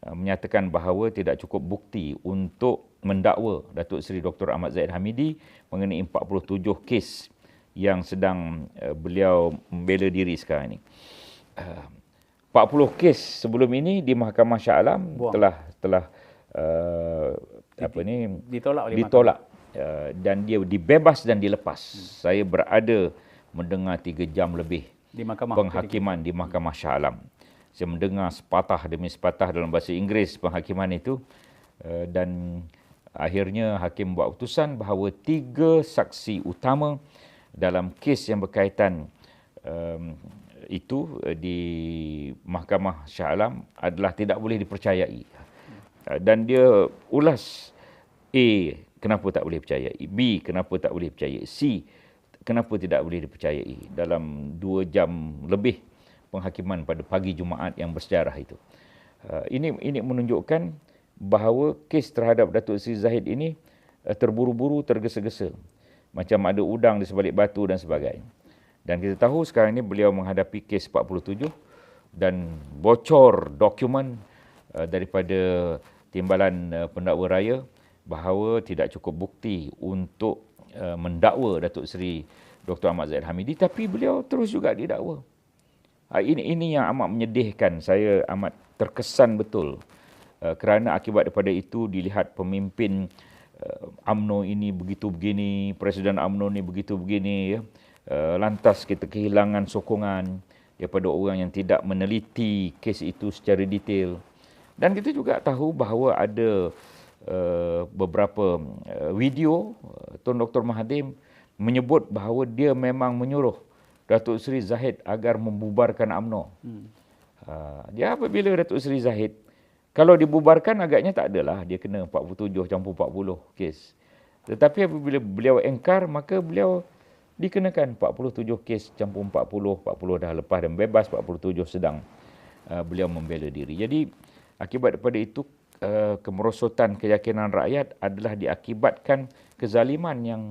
menyatakan bahawa tidak cukup bukti untuk mendakwa Datuk Seri Dr. Ahmad Zahid Hamidi mengenai 47 kes yang sedang beliau membela diri sekarang ini. 40 kes sebelum ini di Mahkamah Shah Alam telah ditolak dan dia dibebas dan dilepas. Saya berada mendengar 3 jam lebih di penghakiman di Mahkamah Shah Alam. Saya mendengar sepatah demi sepatah dalam bahasa Inggeris penghakiman itu, dan akhirnya hakim buat keputusan bahawa 3 saksi utama dalam kes yang berkaitan itu di Mahkamah Shah Alam adalah tidak boleh dipercayai. Dan dia ulas, A, kenapa tak boleh percayai, B, kenapa tak boleh percayai, C, kenapa tidak boleh dipercayai, dalam 2 jam lebih penghakiman pada pagi Jumaat yang bersejarah itu. Ini menunjukkan bahawa kes terhadap Datuk Seri Zahid ini terburu-buru, tergesa-gesa. Macam ada udang di sebalik batu dan sebagainya. Dan kita tahu sekarang ini beliau menghadapi kes 47 dan bocor dokumen daripada Timbalan Pendakwa Raya bahawa tidak cukup bukti untuk mendakwa Datuk Seri Dr. Ahmad Zahid Hamidi, tapi beliau terus juga didakwa. Ini yang amat menyedihkan. Saya amat terkesan betul kerana akibat daripada itu dilihat pemimpin UMNO ini begitu begini, Presiden UMNO ini begitu begini, ya. Lantas kita kehilangan sokongan daripada orang yang tidak meneliti kes itu secara detail. Dan kita juga tahu bahawa ada beberapa video Tun Dr. Mahathir menyebut bahawa dia memang menyuruh Datuk Seri Zahid agar membubarkan UMNO. Dia apabila Datuk Seri Zahid, kalau dibubarkan agaknya tak adalah dia kena 47 campur 40 kes. Tetapi apabila beliau engkar, maka beliau dikenakan 47 kes campur 40 dah lepas dan bebas, 47 sedang beliau membela diri. Jadi akibat daripada itu kemerosotan keyakinan rakyat adalah diakibatkan kezaliman yang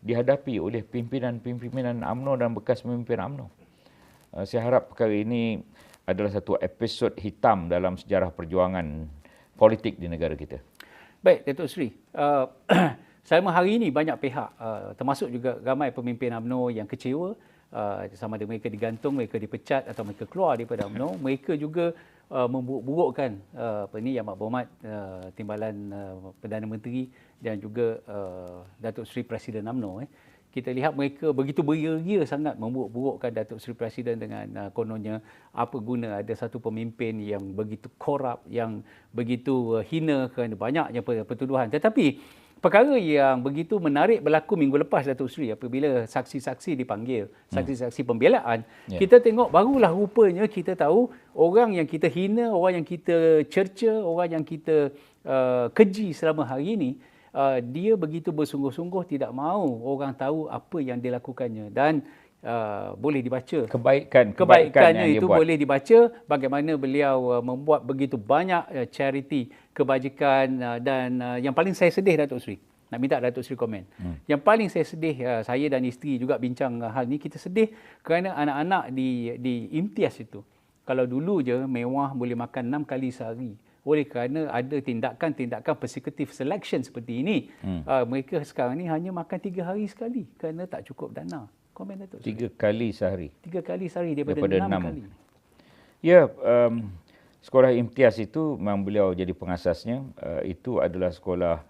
dihadapi oleh pimpinan-pimpinan UMNO dan bekas pemimpin UMNO. Saya harap perkara ini adalah satu episod hitam dalam sejarah perjuangan politik di negara kita. Baik, Datuk Seri. Selama hari ini banyak pihak, termasuk juga ramai pemimpin UMNO yang kecewa, sama ada mereka digantung, mereka dipecat atau mereka keluar daripada UMNO. Mereka juga memburuk-burukkan Yang Berhormat Timbalan Perdana Menteri dan juga Datuk Seri Presiden UMNO. Kita lihat mereka begitu beria-ria sangat memburuk-burukkan Datuk Seri Presiden dengan kononnya apa guna ada satu pemimpin yang begitu korup, yang begitu hina kerana banyaknya pertuduhan. Tetapi perkara yang begitu menarik berlaku minggu lepas, Datuk Seri, apabila saksi-saksi dipanggil, saksi-saksi pembelaan. Kita tengok barulah rupanya kita tahu orang yang kita hina, orang yang kita cerca, orang yang kita keji selama hari ini, dia begitu bersungguh-sungguh tidak mahu orang tahu apa yang dia lakukannya. Dan boleh dibaca kebaikannya itu boleh dibaca, bagaimana beliau membuat begitu banyak charity, kebajikan, dan yang paling saya sedih, Datuk Seri, nak minta Datuk Seri komen. Yang paling saya sedih, saya dan isteri juga bincang hal ni, kita sedih kerana anak-anak di imtiaz itu, kalau dulu je mewah boleh makan 6 kali sehari, oleh kerana ada tindakan-tindakan persekutif selection seperti ini, mereka sekarang ni hanya makan 3 hari sekali kerana tak cukup dana. Komen, Datuk Seri. 3 kali sehari. 3 kali sehari daripada 6 kali. Ya, sekolah imtiaz itu memang beliau jadi pengasasnya. Itu adalah sekolah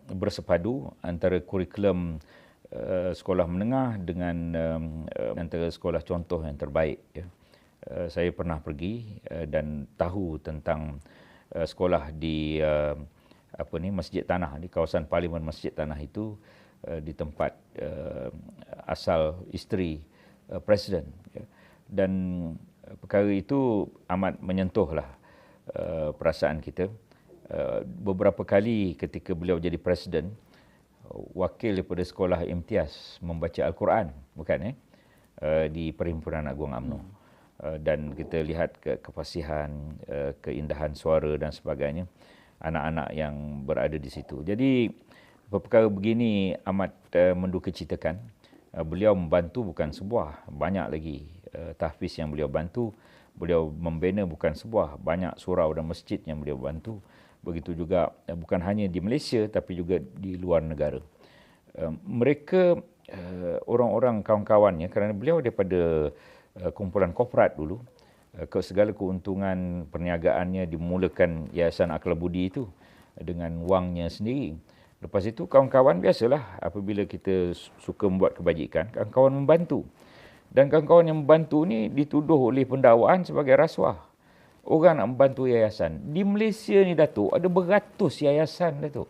bersepadu antara kurikulum sekolah menengah dengan antara sekolah contoh yang terbaik. Ya. Saya pernah pergi dan tahu tentang sekolah di Masjid Tanah, di kawasan Parlimen Masjid Tanah itu, di tempat asal isteri Presiden. Ya. Dan perkara itu amat menyentuhlah perasaan kita. Beberapa kali ketika beliau jadi Presiden, wakil daripada sekolah imtiaz membaca Al-Quran, bukan di Perhimpunan Agung UMNO. Dan kita lihat kefasihan, keindahan suara dan sebagainya anak-anak yang berada di situ. Jadi perkara begini amat mendukacitakan. Beliau membantu bukan sebuah, banyak lagi tahfiz yang beliau bantu. Beliau membina bukan sebuah, banyak surau dan masjid yang beliau bantu. Begitu juga bukan hanya di Malaysia tapi juga di luar negara. Mereka orang-orang kawan-kawannya, kerana beliau daripada kumpulan korporat dulu, segala keuntungan perniagaannya dimulakan Yayasan Akal Budi itu dengan wangnya sendiri. Lepas itu kawan-kawan biasalah apabila kita suka membuat kebajikan, kawan-kawan membantu. Dan kawan-kawan yang membantu ni dituduh oleh pendakwaan sebagai rasuah. Orang nak membantu yayasan. Di Malaysia ni, Datuk, ada beratus yayasan, Datuk.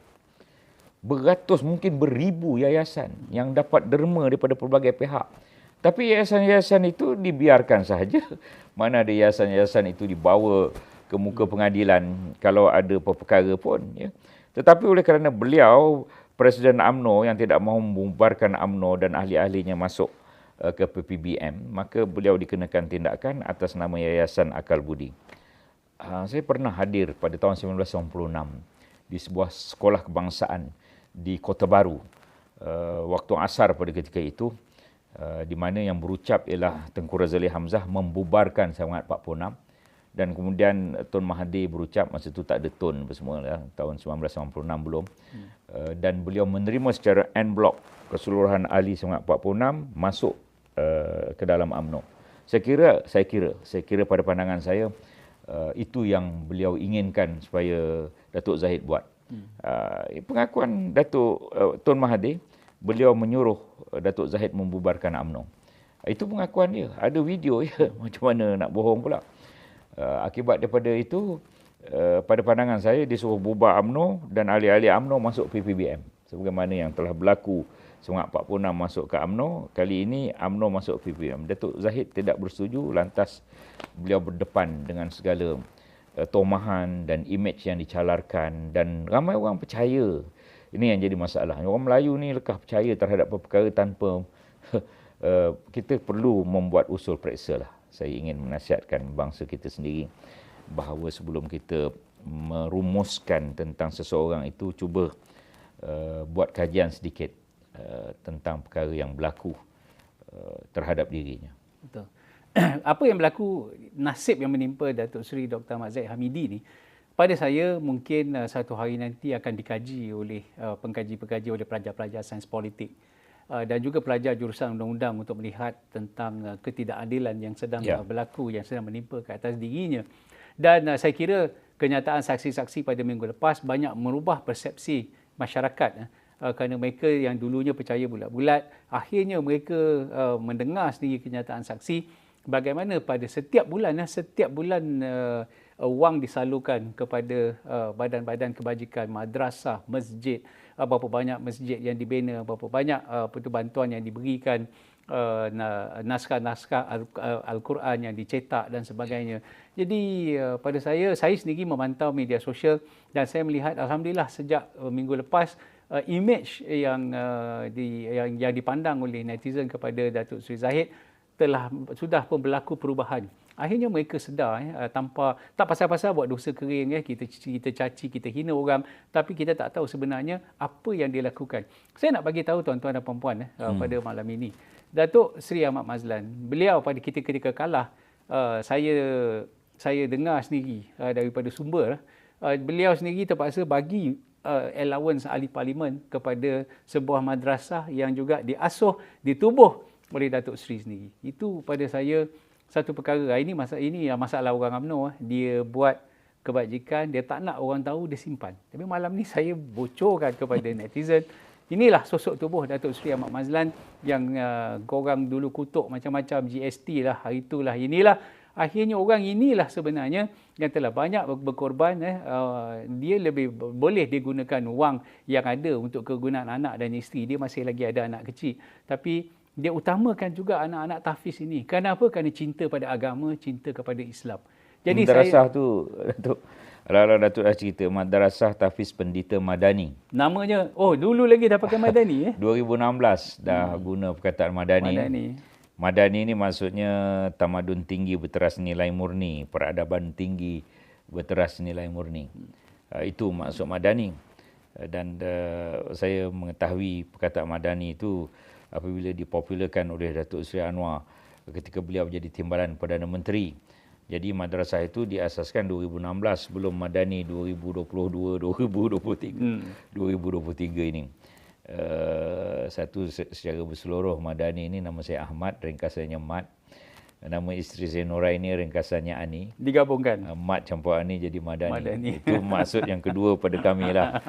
Beratus, mungkin beribu yayasan yang dapat derma daripada pelbagai pihak. Tapi yayasan-yayasan itu dibiarkan sahaja. Mana ada yayasan-yayasan itu dibawa ke muka pengadilan kalau ada perkara pun. Ya. Tetapi oleh kerana beliau Presiden UMNO yang tidak mahu membubarkan UMNO dan ahli-ahlinya masuk ke PPBM, maka beliau dikenakan tindakan atas nama Yayasan Akal Budi. Saya pernah hadir pada tahun 1996 di sebuah sekolah kebangsaan di Kota Baru. Waktu asar pada ketika itu, di mana yang berucap ialah Tengku Razali Hamzah membubarkan Semangat 46. Dan kemudian Tun Mahathir berucap, masa itu tak ada Tun semua, tahun 1996 belum. Dan beliau menerima secara en blok keseluruhan ahli Semangat 46 masuk ke dalam UMNO. Saya kira pada pandangan saya, itu yang beliau inginkan supaya Datuk Zahid buat. Pengakuan Datuk Tun Mahathir, beliau menyuruh Datuk Zahid membubarkan UMNO. Itu pengakuan dia. Ada video ya, macam mana nak bohong pula. Akibat daripada itu, pada pandangan saya disuruh bubar UMNO dan ahli-ahli UMNO masuk PPBM. Sebagaimana yang telah berlaku Semangat 46 masuk ke UMNO, kali ini UMNO masuk PPBM. Datuk Zahid tidak bersetuju, lantas beliau berdepan dengan segala tomahan dan imej yang dicalarkan, dan ramai orang percaya. Ini yang jadi masalah. Orang Melayu ni lekah percaya terhadap perkara tanpa kita perlu membuat usul periksa lah. Saya ingin menasihatkan bangsa kita sendiri bahawa sebelum kita merumuskan tentang seseorang itu, cuba buat kajian sedikit tentang perkara yang berlaku terhadap dirinya. Betul. Apa yang berlaku, nasib yang menimpa Datuk Seri Dr. Ahmad Zahid Hamidi ni, pada saya mungkin satu hari nanti akan dikaji oleh pengkaji-pengkaji, oleh pelajar-pelajar sains politik dan juga pelajar jurusan undang-undang untuk melihat tentang ketidakadilan yang sedang berlaku, yang sedang menimpa ke atas dirinya. Dan saya kira kenyataan saksi-saksi pada minggu lepas banyak merubah persepsi masyarakat, kerana mereka yang dulunya percaya bulat-bulat, akhirnya mereka mendengar sendiri kenyataan saksi bagaimana pada setiap bulan wang disalurkan kepada badan-badan kebajikan, madrasah, masjid, berapa banyak masjid yang dibina, berapa banyak bantuan yang diberikan, naskah-naskah Al-Quran yang dicetak dan sebagainya. Jadi pada saya sendiri memantau media sosial dan saya melihat alhamdulillah sejak minggu lepas image yang dipandang oleh netizen kepada Datuk Seri Zahid sudah pun berlaku perubahan. Akhirnya mereka sedar tak pasal-pasal buat dosa kering, kita caci, kita hina orang, tapi kita tak tahu sebenarnya apa yang dia lakukan. Saya nak bagi tahu tuan-tuan dan puan-puan pada malam ini. Datuk Seri Ahmad Mazlan, beliau pada ketika kalah, saya dengar sendiri daripada sumber, beliau sendiri terpaksa bagi allowance ahli parlimen kepada sebuah madrasah yang juga diasuh, ditubuh oleh Datuk Seri sendiri. Itu pada saya satu perkara. Ini masalah orang UMNO. Dia buat kebajikan, dia tak nak orang tahu, dia simpan. Tapi malam ni saya bocorkan kepada netizen. Inilah sosok tubuh Datuk Seri Ahmad Mazlan yang korang dulu kutuk macam-macam, GST lah, hari itulah, inilah. Akhirnya orang inilah sebenarnya yang telah banyak berkorban. Dia lebih boleh digunakan wang yang ada untuk kegunaan anak dan isteri. Dia masih lagi ada anak kecil. Tapi dia utamakan juga anak-anak tahfiz ini. Kenapa? Kerana cinta pada agama, cinta kepada Islam. Jadi madrasah tu, Datuk, Datuk dah cerita, Madrasah Tahfiz Pendeta Madani. Namanya, dulu lagi dah pakai Madani 2016 dah guna perkataan Madani. Madani ni maksudnya tamadun tinggi berteras nilai murni, peradaban tinggi berteras nilai murni. Itu maksud Madani. Dan saya mengetahui perkataan Madani itu apabila dipopularkan oleh Datuk Seri Anwar ketika beliau menjadi Timbalan Perdana Menteri. Jadi madrasah itu diasaskan 2016 sebelum Madani 2022-2023 ini. Satu secara berseluruh Madani ini nama saya Ahmad, ringkasannya Mat. Nama isteri saya Nora ini ringkasannya Ani. Digabungkan. Mat campur Ani jadi Madani. Itu maksud yang kedua pada kami lah.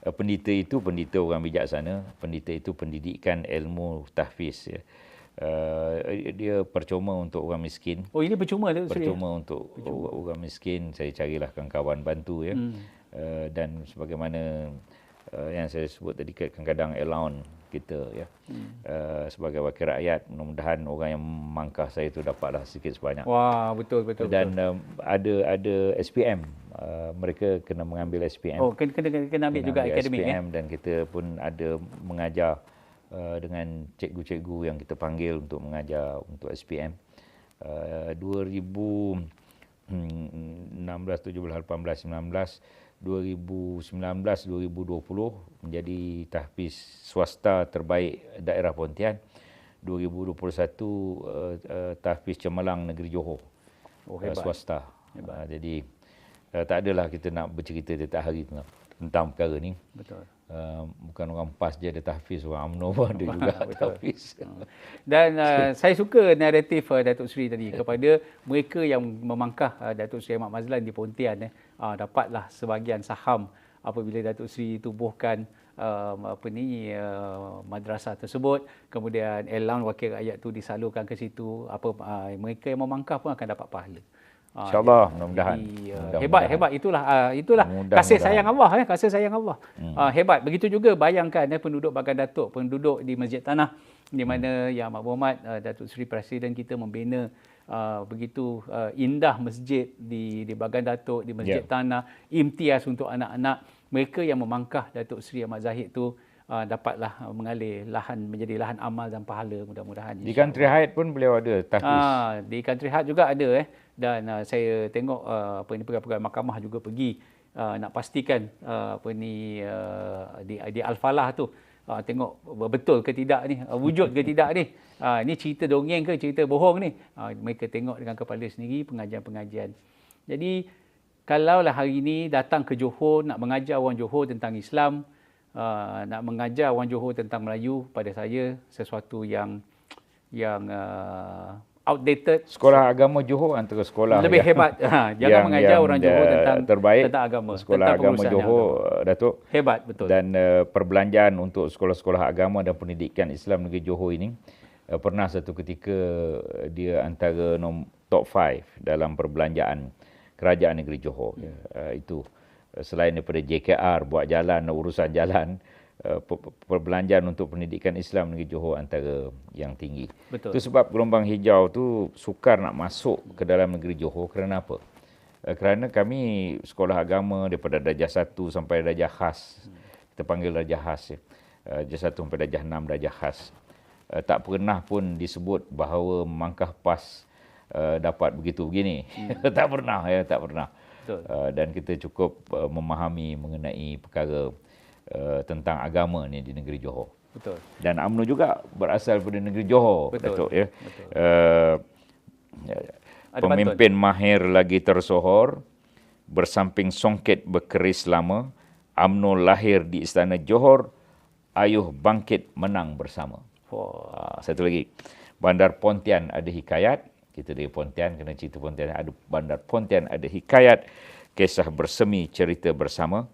Pendeta itu pendeta orang bijaksana. Pendeta itu pendidikan ilmu tahfiz. Ya. Dia percuma untuk orang miskin. Ini percuma tu? Percuma untuk orang miskin. Saya carilah kawan-kawan bantu ya. Dan sebagaimana yang saya sebut tadi, kadang-kadang allowance kita ya. Sebagai wakil rakyat, mudah-mudahan orang yang memangkah saya itu dapatlah sikit sebanyak. Wah, betul. Dan ada SPM. Mereka kena mengambil SPM. Kena ambil juga akademik SPM dan kita pun ada mengajar dengan cikgu-cikgu yang kita panggil untuk mengajar untuk SPM. 2016, 17, 18, 19, 2019, 2020 menjadi tahfiz swasta terbaik daerah Pontian. 2021 tahfiz cemerlang negeri Johor. Swasta. Jadi tak adalah kita nak bercerita setiap hari tentang perkara ni. Betul. Bukan orang PAS je ada tahfiz, orang UMNO pun ada juga tahfiz. Dan saya suka naratif Datuk Seri tadi kepada mereka yang memangkah Datuk Seri Ahmad Mazlan di Pontian. Dapatlah sebahagian saham apabila Datuk Seri tubuhkan madrasah tersebut. Kemudian allowance wakil rakyat tu disalurkan ke situ. Mereka yang memangkah pun akan dapat pahala. InsyaAllah, mudah-mudahan. Hebat. Itulah kasih sayang Allah. Kasih sayang Allah. Hebat. Begitu juga bayangkan penduduk Bagan Datuk, penduduk di Masjid Tanah, di mana Yang Amat Berhormat Datuk Seri Presiden kita membina begitu indah masjid di Bagan Datuk, di Masjid Tanah, imtiaz untuk anak-anak. Mereka yang memangkah Datuk Seri Ahmad Zahid tu dapatlah mengalir lahan, menjadi lahan amal dan pahala, mudah-mudahan. Di Country Hyatt pun beliau ada tahfiz. Di Country Hyatt juga ada dan saya tengok pegawai mahkamah juga pergi nak pastikan di Al-Falah tu tengok betul ke tidak ni, wujud ke tidak ni. Ni cerita dongeng ke cerita bohong ni. Mereka tengok dengan kepala sendiri pengajian-pengajian. Jadi kalaulah hari ini datang ke Johor nak mengajar orang Johor tentang Islam, nak mengajar orang Johor tentang Melayu, pada saya sesuatu yang outdated. Sekolah agama Johor antara sekolah lebih hebat. Jangan mengajar orang Johor tentang agama. Sekolah agama Johor, Datuk. Hebat, betul. Dan perbelanjaan untuk sekolah-sekolah agama dan pendidikan Islam negeri Johor ini pernah satu ketika dia antara top 5 dalam perbelanjaan kerajaan negeri Johor. Itu selain daripada JKR buat jalan, urusan jalan, perbelanjaan untuk pendidikan Islam negeri Johor antara yang tinggi. Betul. Itu sebab gelombang hijau tu sukar nak masuk ke dalam negeri Johor. Kerana apa? Kerana kami sekolah agama daripada darjah 1 sampai darjah khas. Kita panggil darjah khas. Darjah 1 sampai darjah 6 darjah khas. Tak pernah pun disebut bahawa memangkah PAS dapat begitu begini. Tak pernah, tak pernah. Dan kita cukup memahami mengenai perkara tentang agama ni di negeri Johor. Betul. Dan UMNO juga berasal dari negeri Johor. Betul. Datuk, ya. Betul. Pemimpin mahir lagi tersohor, bersamping songket berkeris lama, UMNO lahir di Istana Johor, ayuh bangkit menang bersama. Satu lagi, Bandar Pontian ada hikayat. Kita dari Pontian, kena cerita Pontian. Ada Bandar Pontian ada hikayat, kisah bersemi, cerita bersama.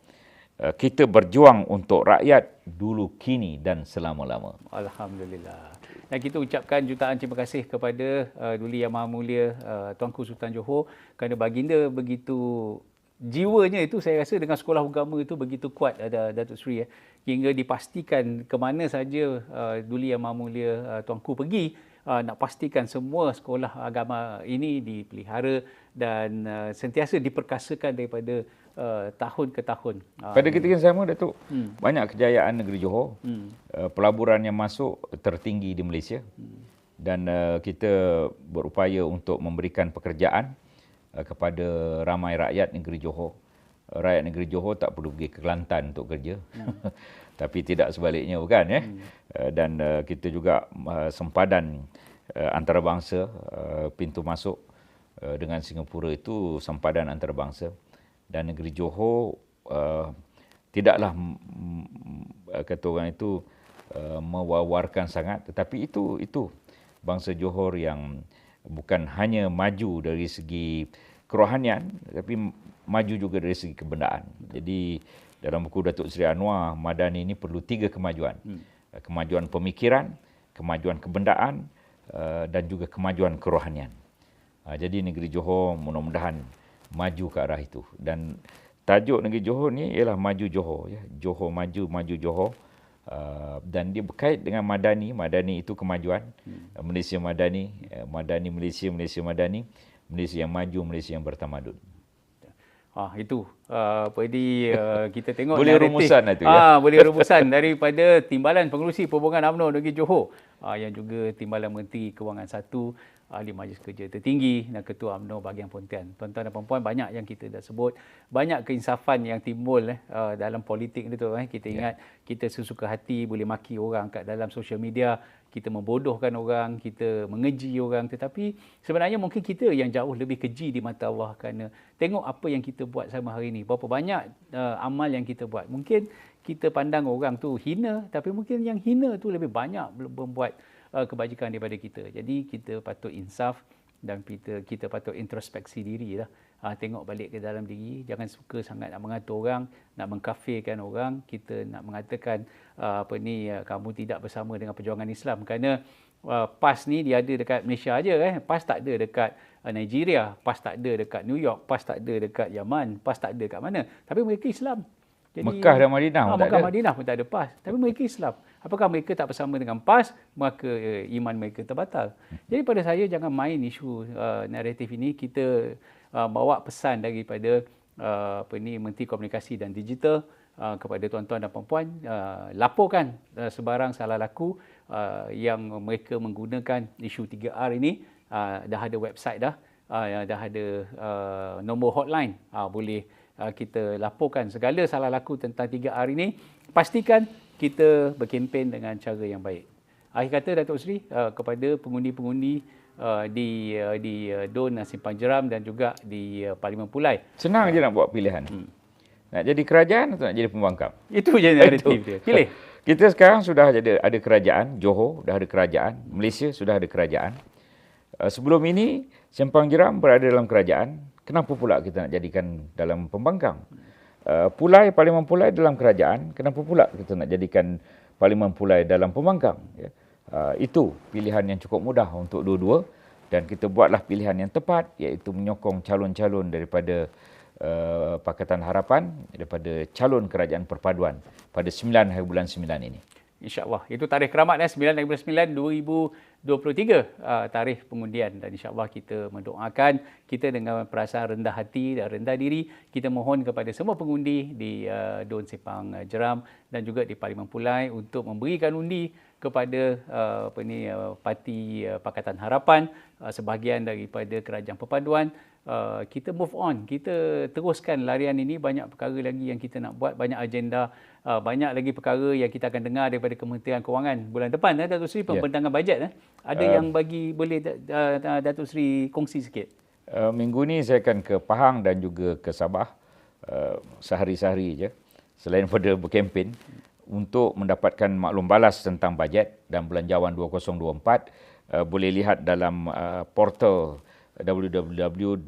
Kita berjuang untuk rakyat dulu, kini dan selama-lama. Alhamdulillah. Dan kita ucapkan jutaan terima kasih kepada Duli Yang Maha Mulia Tuanku Sultan Johor kerana baginda begitu jiwanya itu, saya rasa dengan sekolah agama itu begitu kuat ada Datuk Seri hingga dipastikan ke mana saja Duli Yang Maha Mulia Tuanku pergi, nak pastikan semua sekolah agama ini dipelihara dan sentiasa diperkasakan daripada tahun ke tahun. Pada ketika yang sama, Datuk, banyak kejayaan negeri Johor. Pelaburan yang masuk tertinggi di Malaysia. Dan kita berupaya untuk memberikan pekerjaan kepada ramai rakyat negeri Johor. Rakyat negeri Johor tak perlu pergi ke Kelantan untuk kerja. Tapi tidak sebaliknya, bukan, ya? Dan kita juga sempadan antarabangsa, pintu masuk dengan Singapura itu sempadan antarabangsa. Dan negeri Johor tidaklah kata orang itu mewawarkan sangat, tetapi itu bangsa Johor yang bukan hanya maju dari segi kerohanian, tapi maju juga dari segi kebendaan. Jadi dalam buku Datuk Seri Anwar, Madani ini perlu 3 kemajuan. Kemajuan pemikiran, kemajuan kebendaan, dan juga kemajuan kerohanian. Jadi negeri Johor mudah-mudahan maju ke arah itu. Dan tajuk negeri Johor ni ialah Maju Johor, ya. Johor maju, maju Johor. Dan dia berkait dengan Madani. Madani itu kemajuan. Malaysia Madani, Madani Malaysia, Malaysia Madani, Malaysia yang maju, Malaysia yang bertamadun. Itu jadi kita tengok boleh rumusan itu, ya. Boleh rumusan daripada Timbalan Pengerusi Perhubungan UMNO Negeri Johor, yang juga Timbalan Menteri Kewangan 1, Ahli Majlis Kerja Tertinggi dan Ketua UMNO bahagian Pontian. Tuan-tuan dan puan-puan, banyak yang kita dah sebut, banyak keinsafan yang timbul dalam politik ni tu. Kita ingat kita sesuka hati boleh maki orang kat dalam social media, kita membodohkan orang, kita mengeji orang, tetapi sebenarnya mungkin kita yang jauh lebih keji di mata Allah kerana tengok apa yang kita buat sama hari ini, berapa banyak amal yang kita buat. Mungkin kita pandang orang tu hina, tapi mungkin yang hina tu lebih banyak membuat kebajikan daripada kita. Jadi kita patut insaf dan kita patut introspeksi diri lah. Tengok balik ke dalam diri, jangan suka sangat nak mengatur orang, nak mengkafirkan orang. Kita nak mengatakan kamu tidak bersama dengan perjuangan Islam kerana PAS ni dia ada dekat Malaysia aja, PAS tak ada dekat Nigeria, PAS tak ada dekat New York, PAS tak ada dekat Yaman, PAS tak ada dekat mana. Tapi mereka Islam. Jadi, Mekah dan Madinah pun tak ada. Mekah Madinah pun tak ada PAS. Tapi mereka Islam. Apakah mereka tak bersama dengan PAS, maka iman mereka terbatal. Jadi pada saya, jangan main isu naratif ini. Kita bawa pesan daripada Menteri Komunikasi dan Digital kepada tuan-tuan dan puan-puan, laporkan sebarang salah laku yang mereka menggunakan isu 3R ini. Dah ada website dah ada nombor hotline, boleh kita laporkan segala salah laku tentang 3R ini. Pastikan kita berkempen dengan cara yang baik. Akhir kata, Datuk Seri, kepada pengundi-pengundi di Don Simpang Jeram dan juga di Parlimen Pulai. Senang je nak buat pilihan. Nak jadi kerajaan atau nak jadi pembangkang? Itu je naratif dia. Pilih. Kita sekarang sudah ada kerajaan. Johor dah ada kerajaan. Malaysia sudah ada kerajaan. Sebelum ini, Simpang Jeram berada dalam kerajaan. Kenapa pula kita nak jadikan dalam pembangkang? Pulai, Parlimen Pulai dalam kerajaan. Kenapa pula kita nak jadikan Parlimen Pulai dalam pembangkang? Itu pilihan yang cukup mudah untuk dua-dua. dan kita buatlah pilihan yang tepat, iaitu menyokong calon-calon daripada Pakatan Harapan, daripada calon kerajaan perpaduan pada 9 hari bulan 9 ini. InsyaAllah. Itu tarikh keramat 9 hari bulan 9 2023 tarikh pengundian, dan insyaAllah kita mendoakan, kita dengan perasaan rendah hati dan rendah diri, kita mohon kepada semua pengundi di Dun Sipang Jeram dan juga di Parlimen Pulai untuk memberikan undi kepada parti Pakatan Harapan, sebahagian daripada kerajaan perpaduan. Kita move on, kita teruskan larian ini. Banyak perkara lagi yang kita nak buat, banyak agenda, banyak lagi perkara yang kita akan dengar daripada Kementerian Kewangan bulan depan. Datuk Seri, pembentangan bajet. Ada yang boleh Datuk Seri kongsi sikit? Minggu ni saya akan ke Pahang dan juga ke Sabah sehari-sehari je, selain pada berkempen, untuk mendapatkan maklum balas tentang bajet dan belanjawan 2024. Boleh lihat dalam portal www.mof.gov.my,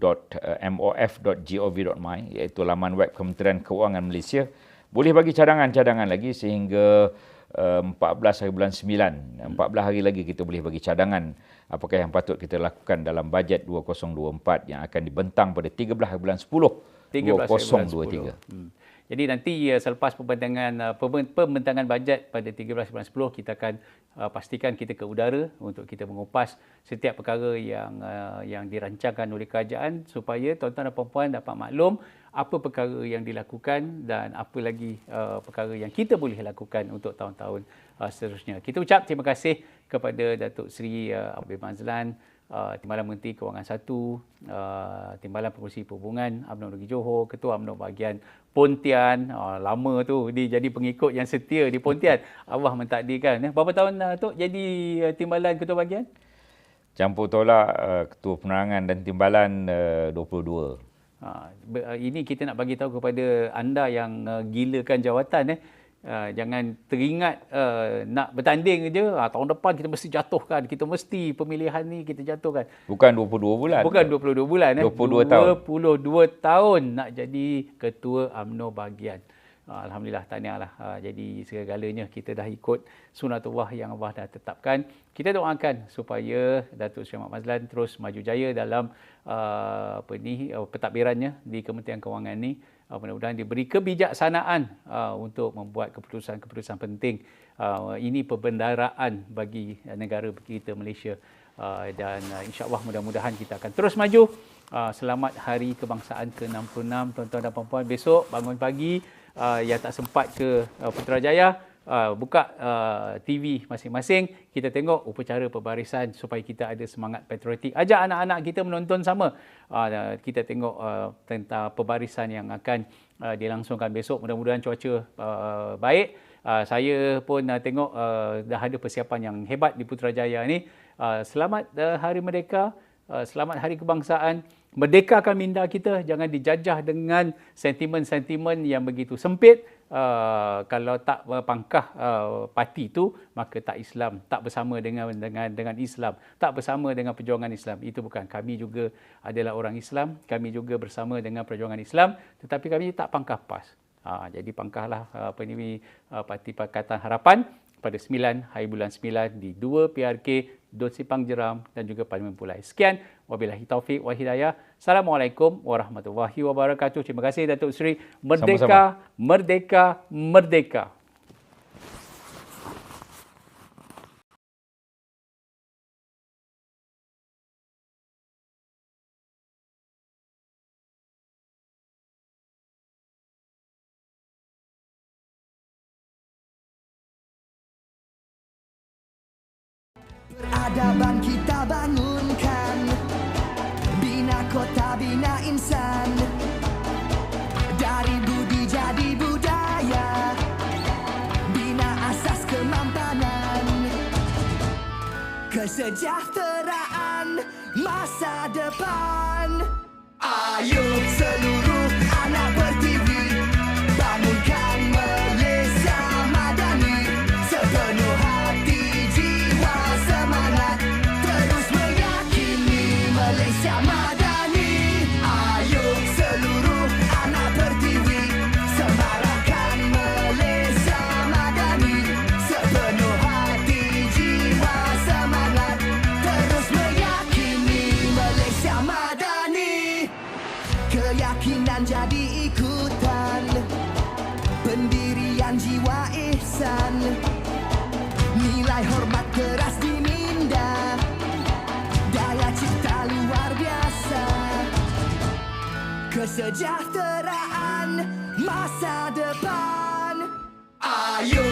iaitu laman web Kementerian Keuangan Malaysia. Boleh bagi cadangan-cadangan lagi sehingga 14 hari bulan 9. 14 hari lagi kita boleh bagi cadangan apakah yang patut kita lakukan dalam bajet 2024 yang akan dibentang pada 13 hari bulan 10 2023. Jadi nanti selepas pembentangan bajet pada 13 bulan 10, kita akan pastikan kita ke udara untuk kita mengupas setiap perkara yang dirancangkan oleh kerajaan, supaya tuan-tuan dan puan-puan dapat maklum apa perkara yang dilakukan dan apa lagi perkara yang kita boleh lakukan untuk tahun-tahun seterusnya. Kita ucap terima kasih kepada Datuk Seri Abdul Mazlan, Timbalan Menteri Kewangan 1, Timbalan Pengurusi Perhubungan UMNO Negeri Johor, Ketua UMNO bahagian Pontian. Lama tu dia jadi pengikut yang setia di Pontian. Allah mentakdirkan. Berapa tahun Tok jadi Timbalan Ketua bahagian? Campur tolak Ketua Penerangan dan Timbalan 22. Ini kita nak bagi tahu kepada anda yang gilakan jawatan. Jangan teringat nak bertanding je, tahun depan kita mesti jatuhkan, kita mesti pemilihan ni kita jatuhkan. Bukan 22 bulan. Bukan 22 bulan. 22 tahun. 22 tahun nak jadi Ketua UMNO bahagian. Alhamdulillah, tahniahlah. Jadi segalanya kita dah ikut sunatullah yang Allah dah tetapkan. Kita doakan supaya Datuk Seri Ahmad Mazlan terus maju jaya dalam pentadbirannya di Kementerian Kewangan ni. Mudah-mudahan diberi kebijaksanaan untuk membuat keputusan-keputusan penting. Ini perbendaraan bagi negara kita Malaysia. Dan insya-Allah mudah-mudahan kita akan terus maju. Selamat Hari Kebangsaan ke-66 tuan-tuan dan puan-puan. Besok bangun pagi, yang tak sempat ke Putrajaya, buka TV masing-masing, kita tengok upacara pembarisan supaya kita ada semangat patriotik. Ajak anak-anak kita menonton sama. Kita tengok tentang pembarisan yang akan dilangsungkan besok. Mudah-mudahan cuaca baik. Saya pun tengok dah ada persiapan yang hebat di Putrajaya ni. Selamat Hari Merdeka, selamat Hari Kebangsaan. Merdekakan minda kita, jangan dijajah dengan sentimen-sentimen yang begitu sempit. Kalau tak pangkah parti itu, maka tak Islam, tak bersama dengan Islam, tak bersama dengan perjuangan Islam. Itu bukan. Kami juga adalah orang Islam, kami juga bersama dengan perjuangan Islam, tetapi kami tak pangkah PAS. Jadi pangkahlah Parti Pakatan Harapan pada 9 hari bulan 9 di 2 PRK Dun Sipang Jeram dan juga Parlimen Pulai. Sekian, wabillahi taufik wal hidayah. Assalamualaikum warahmatullahi wabarakatuh. Terima kasih Datuk Seri. Merdeka, sama-sama. Merdeka, merdeka. Peradaban kita bangunkan, bina kota, bina insan. Dari budi jadi budaya, bina asas kemampanan. Kesejahteraan masa depan. Ayo seluruh anak bertiwi, bangunkan Malaysia madani. Sepenuh hati, jiwa, semangat, terus meyakini Malaysia madani. Ayo seluruh anak pertiwi, semarakkan Malaysia madani. Sepenuh hati, jiwa, semangat, terus meyakini dan jiwa ihsan. Nilai hormat keras diminda, daya cipta luar biasa. Kesejahteraan masa depan. Ayo